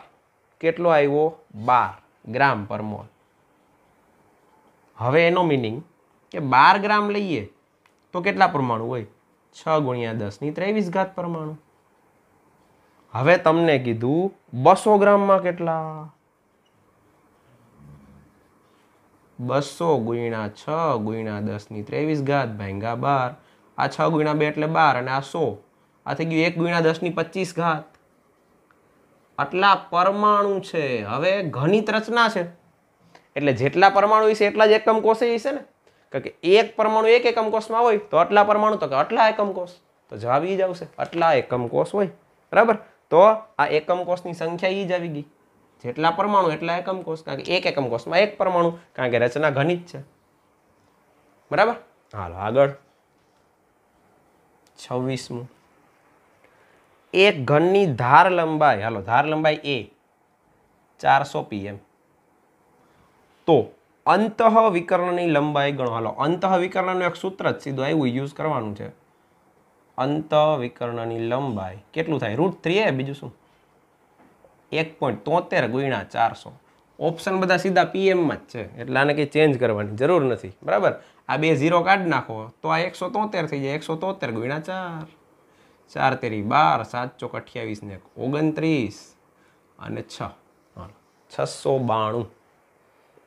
કેટલો આવ્યો? 12 ગ્રામ પર મોલ. હવે એનો મિનિંગ કે 12 ગ્રામ લઈએ તો કેટલા પરમાણુ હોય? 6 ગુણ્યા 10⁻23 પરમાણુ. હવે તમને કીધું 200 ગ્રામમાં કેટલા? 200 ગુણ્યા 6 ગુણ્યા 10⁻23 ભાગ્યા 12. આ 6 ગુણ્યા 2 એટલે 12 અને આ 100. આ થઈ ગયું 1 ગુણ્યા 10⁻25. આટલા પરમાણુ છે. હવે ઘનિત રચના છે એટલે જેટલા પરમાણુ હશે એટલા જ એકમ કોષ હશે ને. કારણ કે એક પરમાણુ એક એકમ કોષમાં હોય તો આટલા પરમાણુ તો કે આટલા એકમ કોષ. તો જવાબ ઈ જ આવશે, આટલા એકમ કોષ હોય. બરાબર. તો આ એકમ કોષની સંખ્યા ઈ જ આવી ગઈ. જેટલા પરમાણુ એટલા એકમ કોષ. કારણ કે એક એકમ કોષમાં એક પરમાણુ, કારણ કે રચના ઘનિત છે. બરાબર. હાલો આગળ 26મું. એક ઘનની ધાર લંબાઈ, હાલો ધાર લંબાઈ એ 400 pm. તો અંતઃ વિકર્ણની લંબાઈ ગણો. હાલો, અંતઃ વિકર્ણનું એક સૂત્ર જ સીધું આવ્યું, યુઝ કરવાનું છે. અંતઃ વિકર્ણની લંબાઈ કેટલું થાય? √3. બીજું શું? 1.73 ગુણ્યા 400. ઓપ્શન બધા સીધા પીએમમાં જ છે એટલે આને કંઈ ચેન્જ કરવાની જરૂર નથી. બરાબર. આ 2 0 કાઢી નાખો તો આ 173 થઈ જાય. 173 ગુણ્યા 4, 4 તેરી 12, 7 ચોક 28 ને 29 અને 6. 692.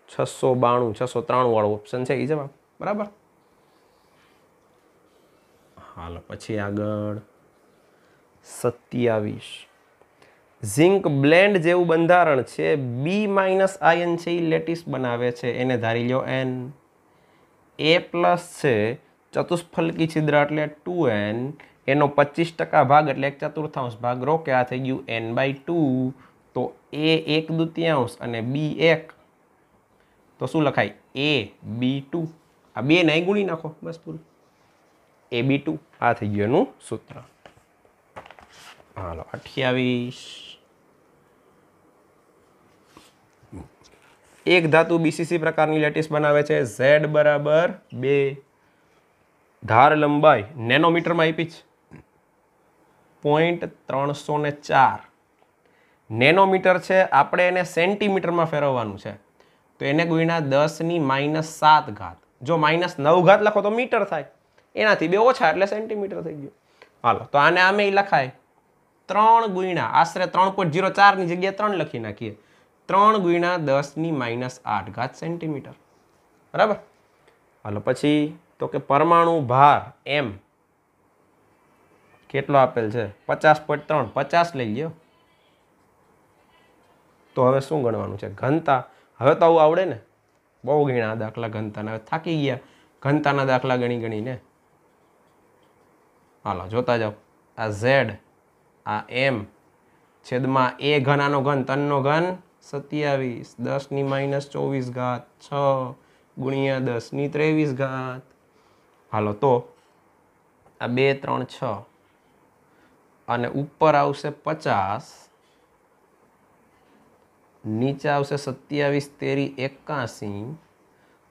692 693 વાળો ઓપ્શન છે એ જવાબ. બરાબર. હાલો પછી આગળ 27. ઝિંક બ્લેન્ડ જેવું બંધારણ છે. બી માઇનસ આયન છે એ લેટિસ બનાવે છે. એને ધારી લ્યો n. એ પ્લસ છે ચતુષ્ફલકી છિદ્ર એટલે 2n. એનો 25% ભાગ એટલે 1/4 ભાગ રો કે આ થઈ ગયું n/2. તો a 1/2 અને b 1. તો શું લખાય? ab2. આ બે ને ગુણી નાખો બસ પૂરું. ab2. આ થઈ ગયું એનું સૂત્ર. હાલો 28. એક ધાતુ બીસીસી પ્રકારની લેટિસ બનાવે છે. ઝેડ બરાબર 2. ધાર લંબાઈ નેનોમીટરમાં આપી છે 0.304. નેનોમીટર છે, આપણે એને સેન્ટીમીટરમાં ફેરવવાનું છે. તો એને ગુણ્યા 10⁻7. જો -9 લખો તો મીટર થાય. એનાથી 2 ઓછા એટલે સેન્ટીમીટર થઈ ગયું. હાલો તો આને આમે લખાય 3 ગુણ્યા આશરે 3.04 ની જગ્યાએ 3 લખી નાખીએ. 3 ગુણ્યા 10⁻8 સેન્ટીમીટર. બરાબર. હાલો પછી તો કે પરમાણુ ભાર m કેટલો આપેલ છે? 50.3. 50 લઈ લ્યો. તો હવે શું ગણવાનું છે? ઘનતા. હવે તો આવું આવડે ને, બહુ ગણ્યા દાખલા ઘનતાના. હવે થાકી ગયા ઘનતાના દાખલા ગણીને. હાલો જોતા જાઓ. આ ઝેડ, આ m છેદમાં એ ઘન, આનો ઘન 3 નો ઘન 27, 10⁻24 6 ગુણ્યા 10⁻23. હાલો તો આ 2 3 6 અને ઉપર આવશે 50, નીચે આવશે 27 તેરી 81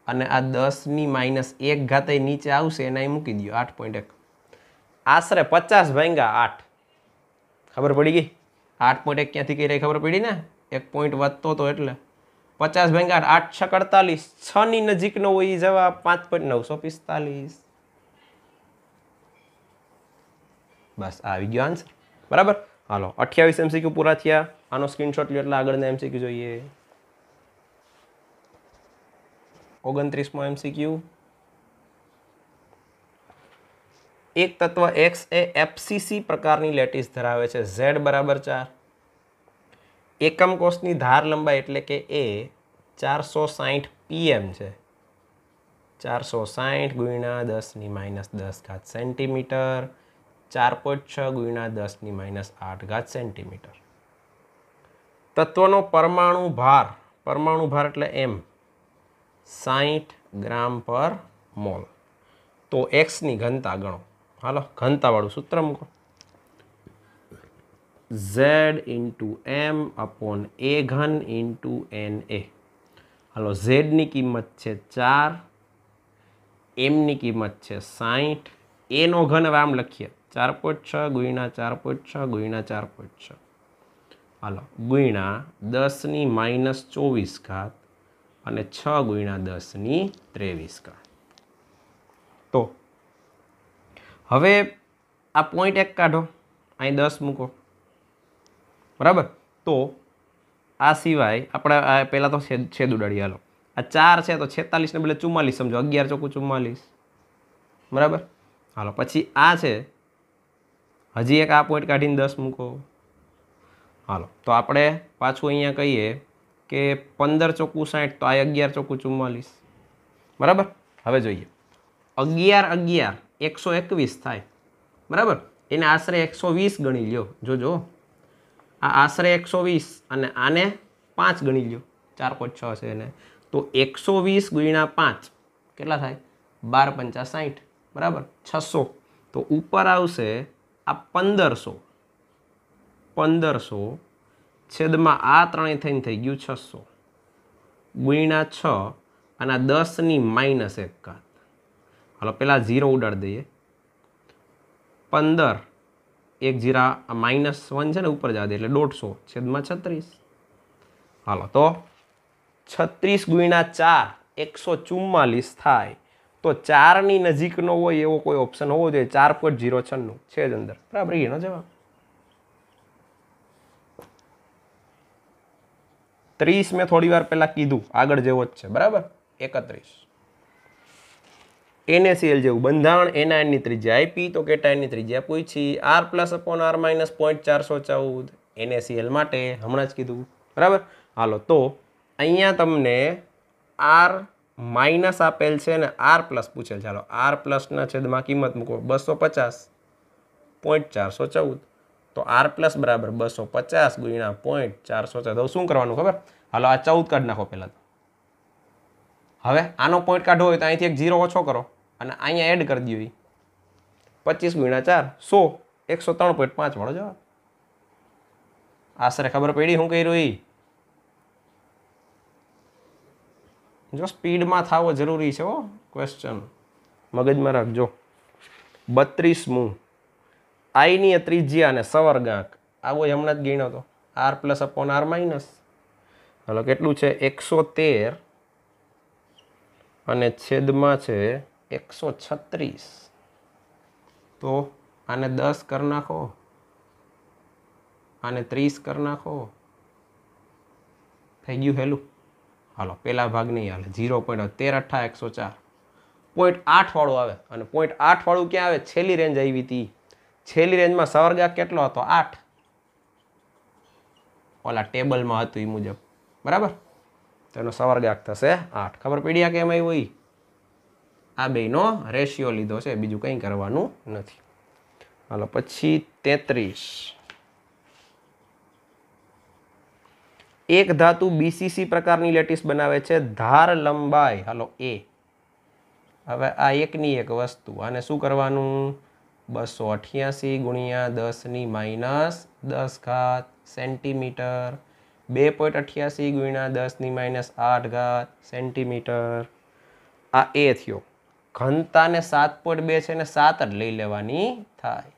અને આ 10⁻1 નીચે આવશે એને અહીં મૂકી દો 8.1. आश्रे 50 भांग्या 8 खबर पड़ी गई 8.1 क्या कई रही खबर पड़ी ने 1 पॉइंट वधतो तो एटले 50 भांग्या 8 6 48 6 नी नजीकनो होय जवाब 5.945 बस આવી ગયો આન્સર બરાબર હાલો 28 એમસીક્યુ પૂરા થયા આનો સ્ક્રીનશોટ લ્યો એટલે આગળના એમસીક્યુ જોઈએ 29મો એમસીક્યુ એક તત્વ x એ FCC પ્રકારની લેટિસ ધરાવે છે z બરાબર 4 એકમ કોષની ધાર લંબાઈ એટલે કે a 460 pm છે 460 ગુણ્યા 10 ની -10 ઘાત સેન્ટીમીટર 4.6 ગુણ્યા 10 ની -8 ઘાત સેન્ટીમીટર તત્વનો પરમાણુ ભાર એટલે m 60 ગ્રામ પર મોલ તો x ની ઘનતા ગણો હાલો ઘનતા વાળું સૂત્ર મૂકો z into m upon a ઘન into na હાલો z ની કિંમત છે 4 m ની કિંમત છે 60 a નો ઘન હવે આમ લખીએ 4.6 ગુણ્યા 4.6 ગુણ્યા 4.6 હાલો ગુણ્યા 10 ની -24 ઘાત અને 6 ગુણ્યા 10 ની 23 ઘાત તો હવે આ 0.1 કાઢો અહીં 10 મૂકો બરાબર તો આ સિવાય આપણે આ પહેલાં તો છેદ ઉડાડીએ હાલો આ 4 છે તો 46 ને બદલે 44 સમજો 11 ચોકું 44 બરાબર હાલો પછી આ છે હજી એક આ પોઈન્ટ કાઢીને 10 મૂકો હાલો તો આપણે પાછું અહીંયા કહીએ કે 15 ચોકું 60 તો આ 11 ચોકું 44 બરાબર હવે જોઈએ 11 121 થાય બરાબર એને આશરે 120 ગણી લ્યો જોજો આ આશરે 120 અને આને 5 ગણી લ્યો 4.6 છે એને તો 120 ગુણ્યા 5 કેટલા થાય 12 પંચા 60 બરાબર 600 તો ઉપર આવશે આ 1500 છેદમાં આ ત્રણેય થઈને થઈ ગયું 600 ગુણ્યા 6 અને આ 10 ની -1 ઘાત હાલો પેલા 0 ઉડાડી દઈએ 15 એક જીરા -1 છે ને ઉપર જવા દે એટલે 150 છેદમાં 36 હાલો તો 36 ગુણ્યા 4 144 થાય તો 4 ની નજીકનો હોય એવો કોઈ ઓપ્શન હોવો જોઈએ 4.096 છે જ અંદર બરાબર એનો જવાબ 30 મેં થોડી વાર પહેલા કીધું આગળ જેવો જ છે બરાબર 31 NaCl જેવું બંધારણ એનાયન ની ત્રિજ્યા આપી તો કેટાયન ની ત્રિજ્યા પૂછી R+/R- 0.414 NaCl માટે હમણાં જ કીધું બરાબર હાલો તો અહીંયા તમને R માઇનસ આપેલ છે ને R પ્લસ પૂછેલ ચાલો R પ્લસ ના છેદમાં કિંમત મૂકો 250.414 તો R પ્લસ બરાબર 250 ગુણ્યા 0.414 શું કરવાનું ખબર હાલો આ 14 કાઢી નાખો પહેલા તો હવે આનો પોઈન્ટ કાઢવો હોય તો અહીંથી એક 0 ઓછો કરો અને અહીંયા એડ કરી દો 25 ગુણ્યા 4 100 103.5 વાળો જવાબ આશરે ખબર પડી હું કર્યું એ જો સ્પીડમાં થવો જરૂરી છે હો ક્વેશ્ચન મગજમાં રાખજો 32મું આઈની ત્રિજ્યા અને સવર્ગાંક આવો હમણાં જ ગણ્યો હતો R+/R-, હાલો કેટલું છે 113 અને છેદમાં છે 136 તો આને 10 કરી નાખો આને 30 કરી નાખો થઈ ગયું હેલું હાલો પેલા ભાગ નહીં હાલે 0.1388 0.8 વાળું આવે અને 0.8 વાળું ક્યાં આવે છેલ્લી રેન્જ આવી હતી છેલ્લી રેન્જમાં સવર્ગાંક કેટલો હતો 8 ઓલા ટેબલમાં હતું એ મુજબ બરાબર તો એનો સવર્ગાંક થશે 8 ખબર પડી આ કેમ આવ્યું હોય આ બેનો રેશિયો લીધો છે બીજું કંઈ કરવાનું નથી હાલો પછી 33 એક ધાતુ BCC પ્રકારની લેટિસ બનાવે છે ધાર લંબાઈ હાલો A હવે આ એકની એક વસ્તુ આને શું કરવાનું 288 ગુણ્યા 10 ની -10 ઘાત સેન્ટીમીટર 2.88 ગુણ્યા 10 ની -8 ઘાત સેન્ટીમીટર આ A થયો ઘનતાને 7.2 છે ને 7 જ લઈ લેવાની થાય.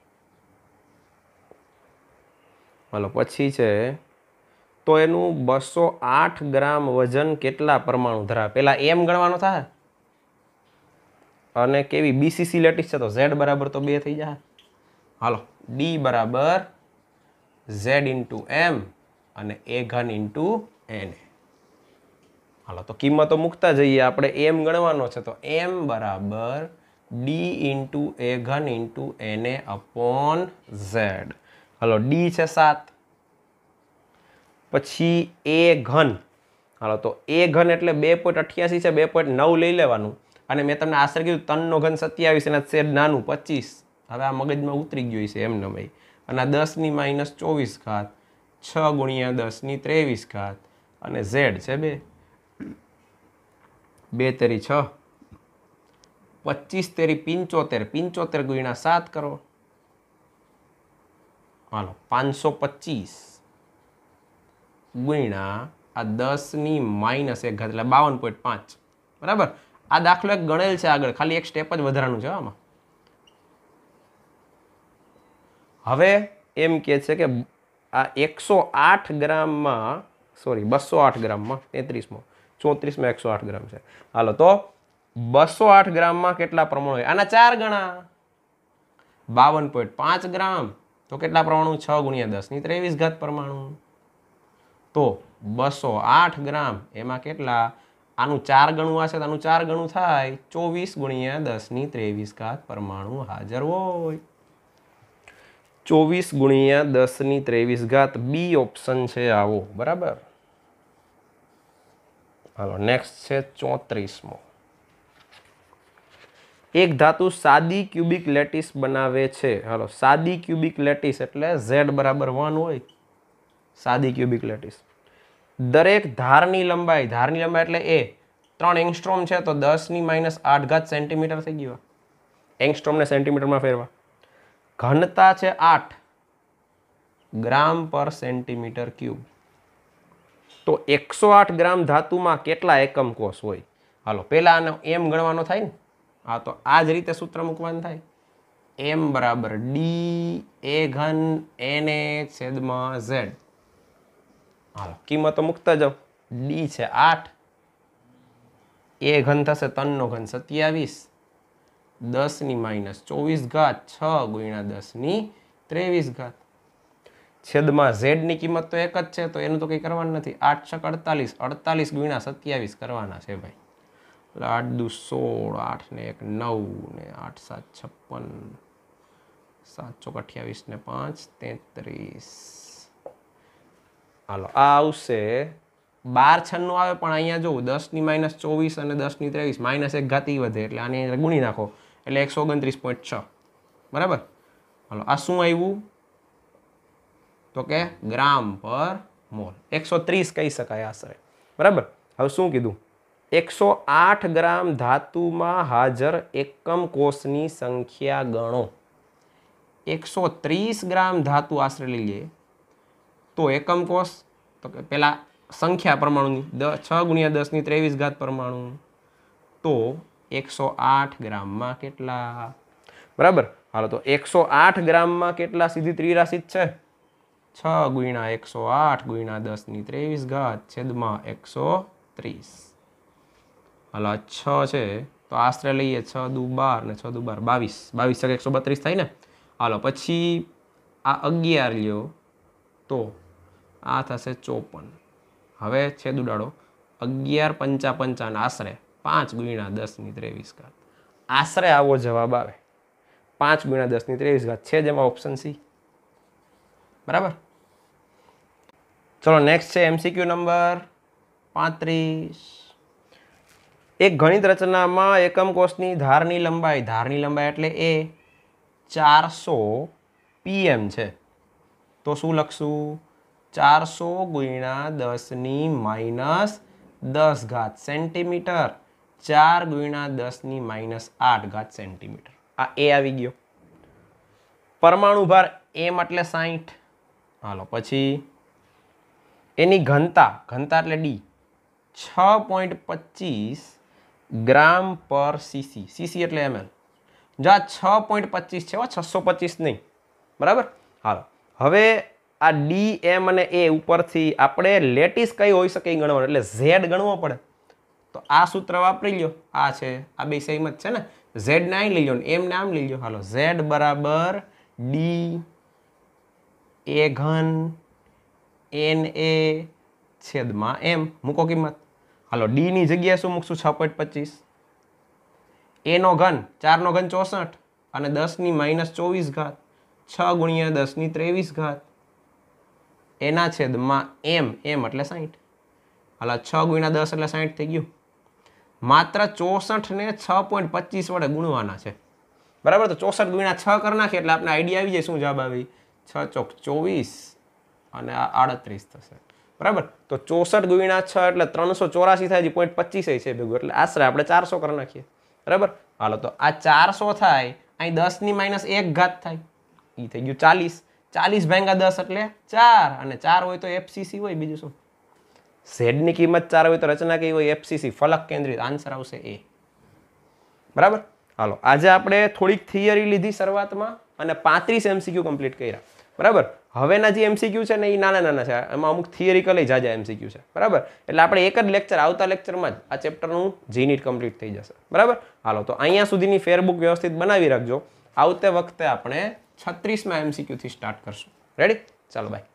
હાલો પછી છે તો એનું 208 ગ્રામ વજન કેટલા પરમાણુ ધરાવે? પેલા એમ ગણવાનો થાય અને કેવી બીસીસી લેટીસ છે તો ઝેડ બરાબર તો 2 થઈ જાય. હાલો ડી બરાબર ઝેડ ઇન્ટુ એમ અને એ ઘન ઇન્ટુ એને. હાલો તો કિંમતો મૂકતા જઈએ. આપણે એમ ગણવાનો છે તો એમ બરાબર ડી ઇન્ટુ એ ઘન ઇન્ટુ એને અપોન ઝેડ. હાલો ડી છે 7, પછી એ ઘન. હાલો તો એ ઘન એટલે 2.88 છે, 2.9 લઈ લેવાનું. અને મેં તમને આશરે કીધું 3 નો ઘન 27 એના છેદ નાનું 25. હવે આ મગજમાં ઉતરી ગયું છે એમને ભાઈ. અને 10 ની -24 ઘાત 6 ગુણ્યા 10 ની 23 ઘાત અને ઝેડ છે 2. 2 તેરી 6, 25 તેરી 75, 75 ગુણ્યા 7 કરો. હાલો 525 ગુણ્યા આ 10 ની -1 ઘાત એટલે 52.5. બરાબર. આ દાખલો એક ગણેલ છે આગળ, ખાલી એક સ્ટેપ જ વધારાનું છે આમાં. હવે એમ કે છે કે આ 108 ગ્રામમાં, સોરી 208 ગ્રામમાં, 33માં 34માં 108 ગ્રામ છે. હાલો તો 208 ગ્રામમાં કેટલા પરમાણુ હોય? આના 4 ગણા 52.5 ગ્રામ. તો કેટલા પરમાણુ? 6 ગુણ્યા 10 ની 23 ઘાત પરમાણુ. તો 208 ગ્રામ એમાં કેટલા? આનું 4 ગણું હશે તો આનું 4 ગણું થાય 24 ગુણ્યા 10 ની 23 ઘાત પરમાણુ હાજર હોય. 24 ગુણ્યા 10 ની 23 ઘાત બી ઓપ્શન છે આવો. બરાબર. હાલો નેક્સ્ટ છે 34મો. એક ધાતુ સાદી ક્યુબિક લેટિસ બનાવે છે. હાલો સાદી ક્યુબિક લેટિસ એટલે ઝેડ બરાબર 1 હોય. સાદી ક્યુબિક લેટિસ. દરેક ધારની લંબાઈ એટલે એ 3 એંગસ્ટ્રોમ છે તો 10 ની -8 ઘાત સેન્ટીમીટર થઈ ગયો. એંગસ્ટ્રોમને સેન્ટીમીટરમાં ફેરવા. ઘનતા છે 8 ગ્રામ પર સેન્ટીમીટર ક્યુબ. તો 108 ગ્રામ ધાતુમાં કેટલા એકમ કોષ હોય? હાલો પેલા આનો એમ ગણવાનો થાય ને. હા તો આ જ રીતે સૂત્ર મૂકવાનું થાય. એમ બરાબર ડી એ ઘન એને છેદમાં ઝેડ. હાલો કિંમતો મૂકતા જાઓ. ડી છે 8, એ ઘન થશે 3 નો ઘન 27, 10 ની -24 ઘાત 6 ગુણ્યા 10 ની 23 ઘાત. છેદમાં ઝેડ ની કિંમત તો એક જ છે તો એનું તો કંઈ કરવાનું નથી. 8 છક 48, 48 ગુણ્યા 27 કરવાના છે ભાઈ. 8 દુ 16, 8 ને 1 9 ને 8 7 56, 7 ચોક 28 ને 5 33. હાલો આ આવશે 12 છન્નું આવે પણ અહીંયા જોવું 10 ની -24 અને 10 ની 23 -1 ઘાત ઈ વધે એટલે આને ગુણી નાખો એટલે 129.6. બરાબર. હાલો આ શું આવ્યું તો કે ગ્રામ પર મોલ. 130 કહી શકાય આશરે. બરાબર. હવે શું કીધું? 108 ગ્રામ ધાતુમાં હાજર એકમ કોષની સંખ્યા ગણો. 130 ગ્રામ ધાતુ આશરે લઈએ તો એકમ કોષ તો કે પેલા સંખ્યા પરમાણુની 6 ગુણ્યા 10 ની 23 ઘાત પરમાણુ. તો 108 ગ્રામમાં કેટલા? બરાબર. હાલો તો 108 ગ્રામમાં કેટલા? સીધી ત્રિરાશિ છે. 6 ગુણ્યા 108 ગુણ્યા 10 ની 23 ઘાત છેદમાં 130. હાલો 6 છે તો આશરે લઈએ 6 દુ 12 ને 6 દુ 12 22, 22 132 થાય ને. હાલો પછી આ 11 લ્યો તો આ થશે 54. હવે છેદ ઉડાડો. 11 5 55 આશરે 5 ગુણ્યા 10 ની 23 ઘાત. આશરે આવો જવાબ આવે 5 ગુણ્યા 10 ની 23 ઘાત છે જેમાં ઓપ્શન સી. બરાબર. ચલો નેક્સ્ટ છે MCQ નંબર 35. એક ગણિત રચનામાં એકમ કોષની ધારની લંબાઈ એટલે એ 400 pm છે. તો શું લખશું? 400 ગુણ્યા 10 ની -10 ઘાત સેન્ટીમીટર 4 ગુણ્યા 10 ની -8 ઘાત સેન્ટીમીટર. આ એ આવી ગયો. પરમાણુ ભાર m એટલે 60. હાલો પછી એની ઘનતા એટલે ડી 6.25 ગ્રામ પર સીસી, સીસી એટલે ml. જો આ 6.25 છે, 625 નહીં, બરાબર. હાલો, હવે આ ડી એમ અને એ ઉપરથી આપણે લેટિસ કઈ હોઈ શકે એ ગણવાનું, એટલે ઝેડ ગણવો પડે. તો આ સૂત્ર વાપરી લ્યો, આ છે, આ બે સેમ જ છે ને, ઝેડ ને અહીં લઈ લો ને એમ ને આમ લઈ લો. હાલો, ઝેડ બરાબર ડી એ ઘન એન એ છેદમાં એમ, મૂકો કિંમત. હાલો, ડી ની જગ્યાએ શું મૂકશું? 6.25. એ નો ઘન 4 નો ઘન 64 અને 10 ની -24 ઘાત, 6 ગુણ્યા 10 ની 23 ઘાત, એના છેદમાં એમ, એમ એટલે 60. હાલો, 6 ગુણ્યા 10 એટલે 60 થઈ ગયું. માત્ર 64 ને 6.25 વડે ગુણવાના છે, બરાબર. તો 64 ગુણ્યા 6 કરી નાખીએ એટલે આપણે આઈડિયા આવી જાય શું જવાબ આવી. 6 ચોક 24 અને આ 38 થશે, બરાબર. તો 64 ગુણ્યા 6 એટલે 384 થાય, 0.25 છે ભેગું, એટલે આશરે આપણે 400 કરી નાખીએ, બરાબર. હાલો, તો આ 400 થાય, અહીં 10 ની -1 ઘાત થાય, એ થઈ ગયું 40. 40 ભાગ્યા 10 એટલે 4, અને 4 હોય તો એફસીસી હોય, બીજું શું. ઝેડ ની કિંમત 4 હોય તો રચના કઈ હોય? એફસીસી, ફલક કેન્દ્રિત. આન્સર આવશે એ, બરાબર. હાલો, આજે આપણે થોડીક થિયરી લીધી શરૂઆતમાં અને 35 એમસીક્યુ કમ્પ્લીટ કર્યા, બરાબર. હવેના જે એમસીક્યુ છે ને એ નાના નાના છે, એમાં અમુક થિયરિકલી જાજા એમસીક્યુ છે, બરાબર. એટલે આપણે એક જ લેક્ચર, આવતા લેક્ચરમાં જ આ ચેપ્ટરનું જીનીટ કમ્પ્લીટ થઈ જશે, બરાબર. હાલો, તો અહીંયા સુધીની ફેરબુક વ્યવસ્થિત બનાવી રાખજો. આવતે વખતે આપણે 36માં એમસીક્યુથી સ્ટાર્ટ કરશું. રેડી? ચાલો, બાય.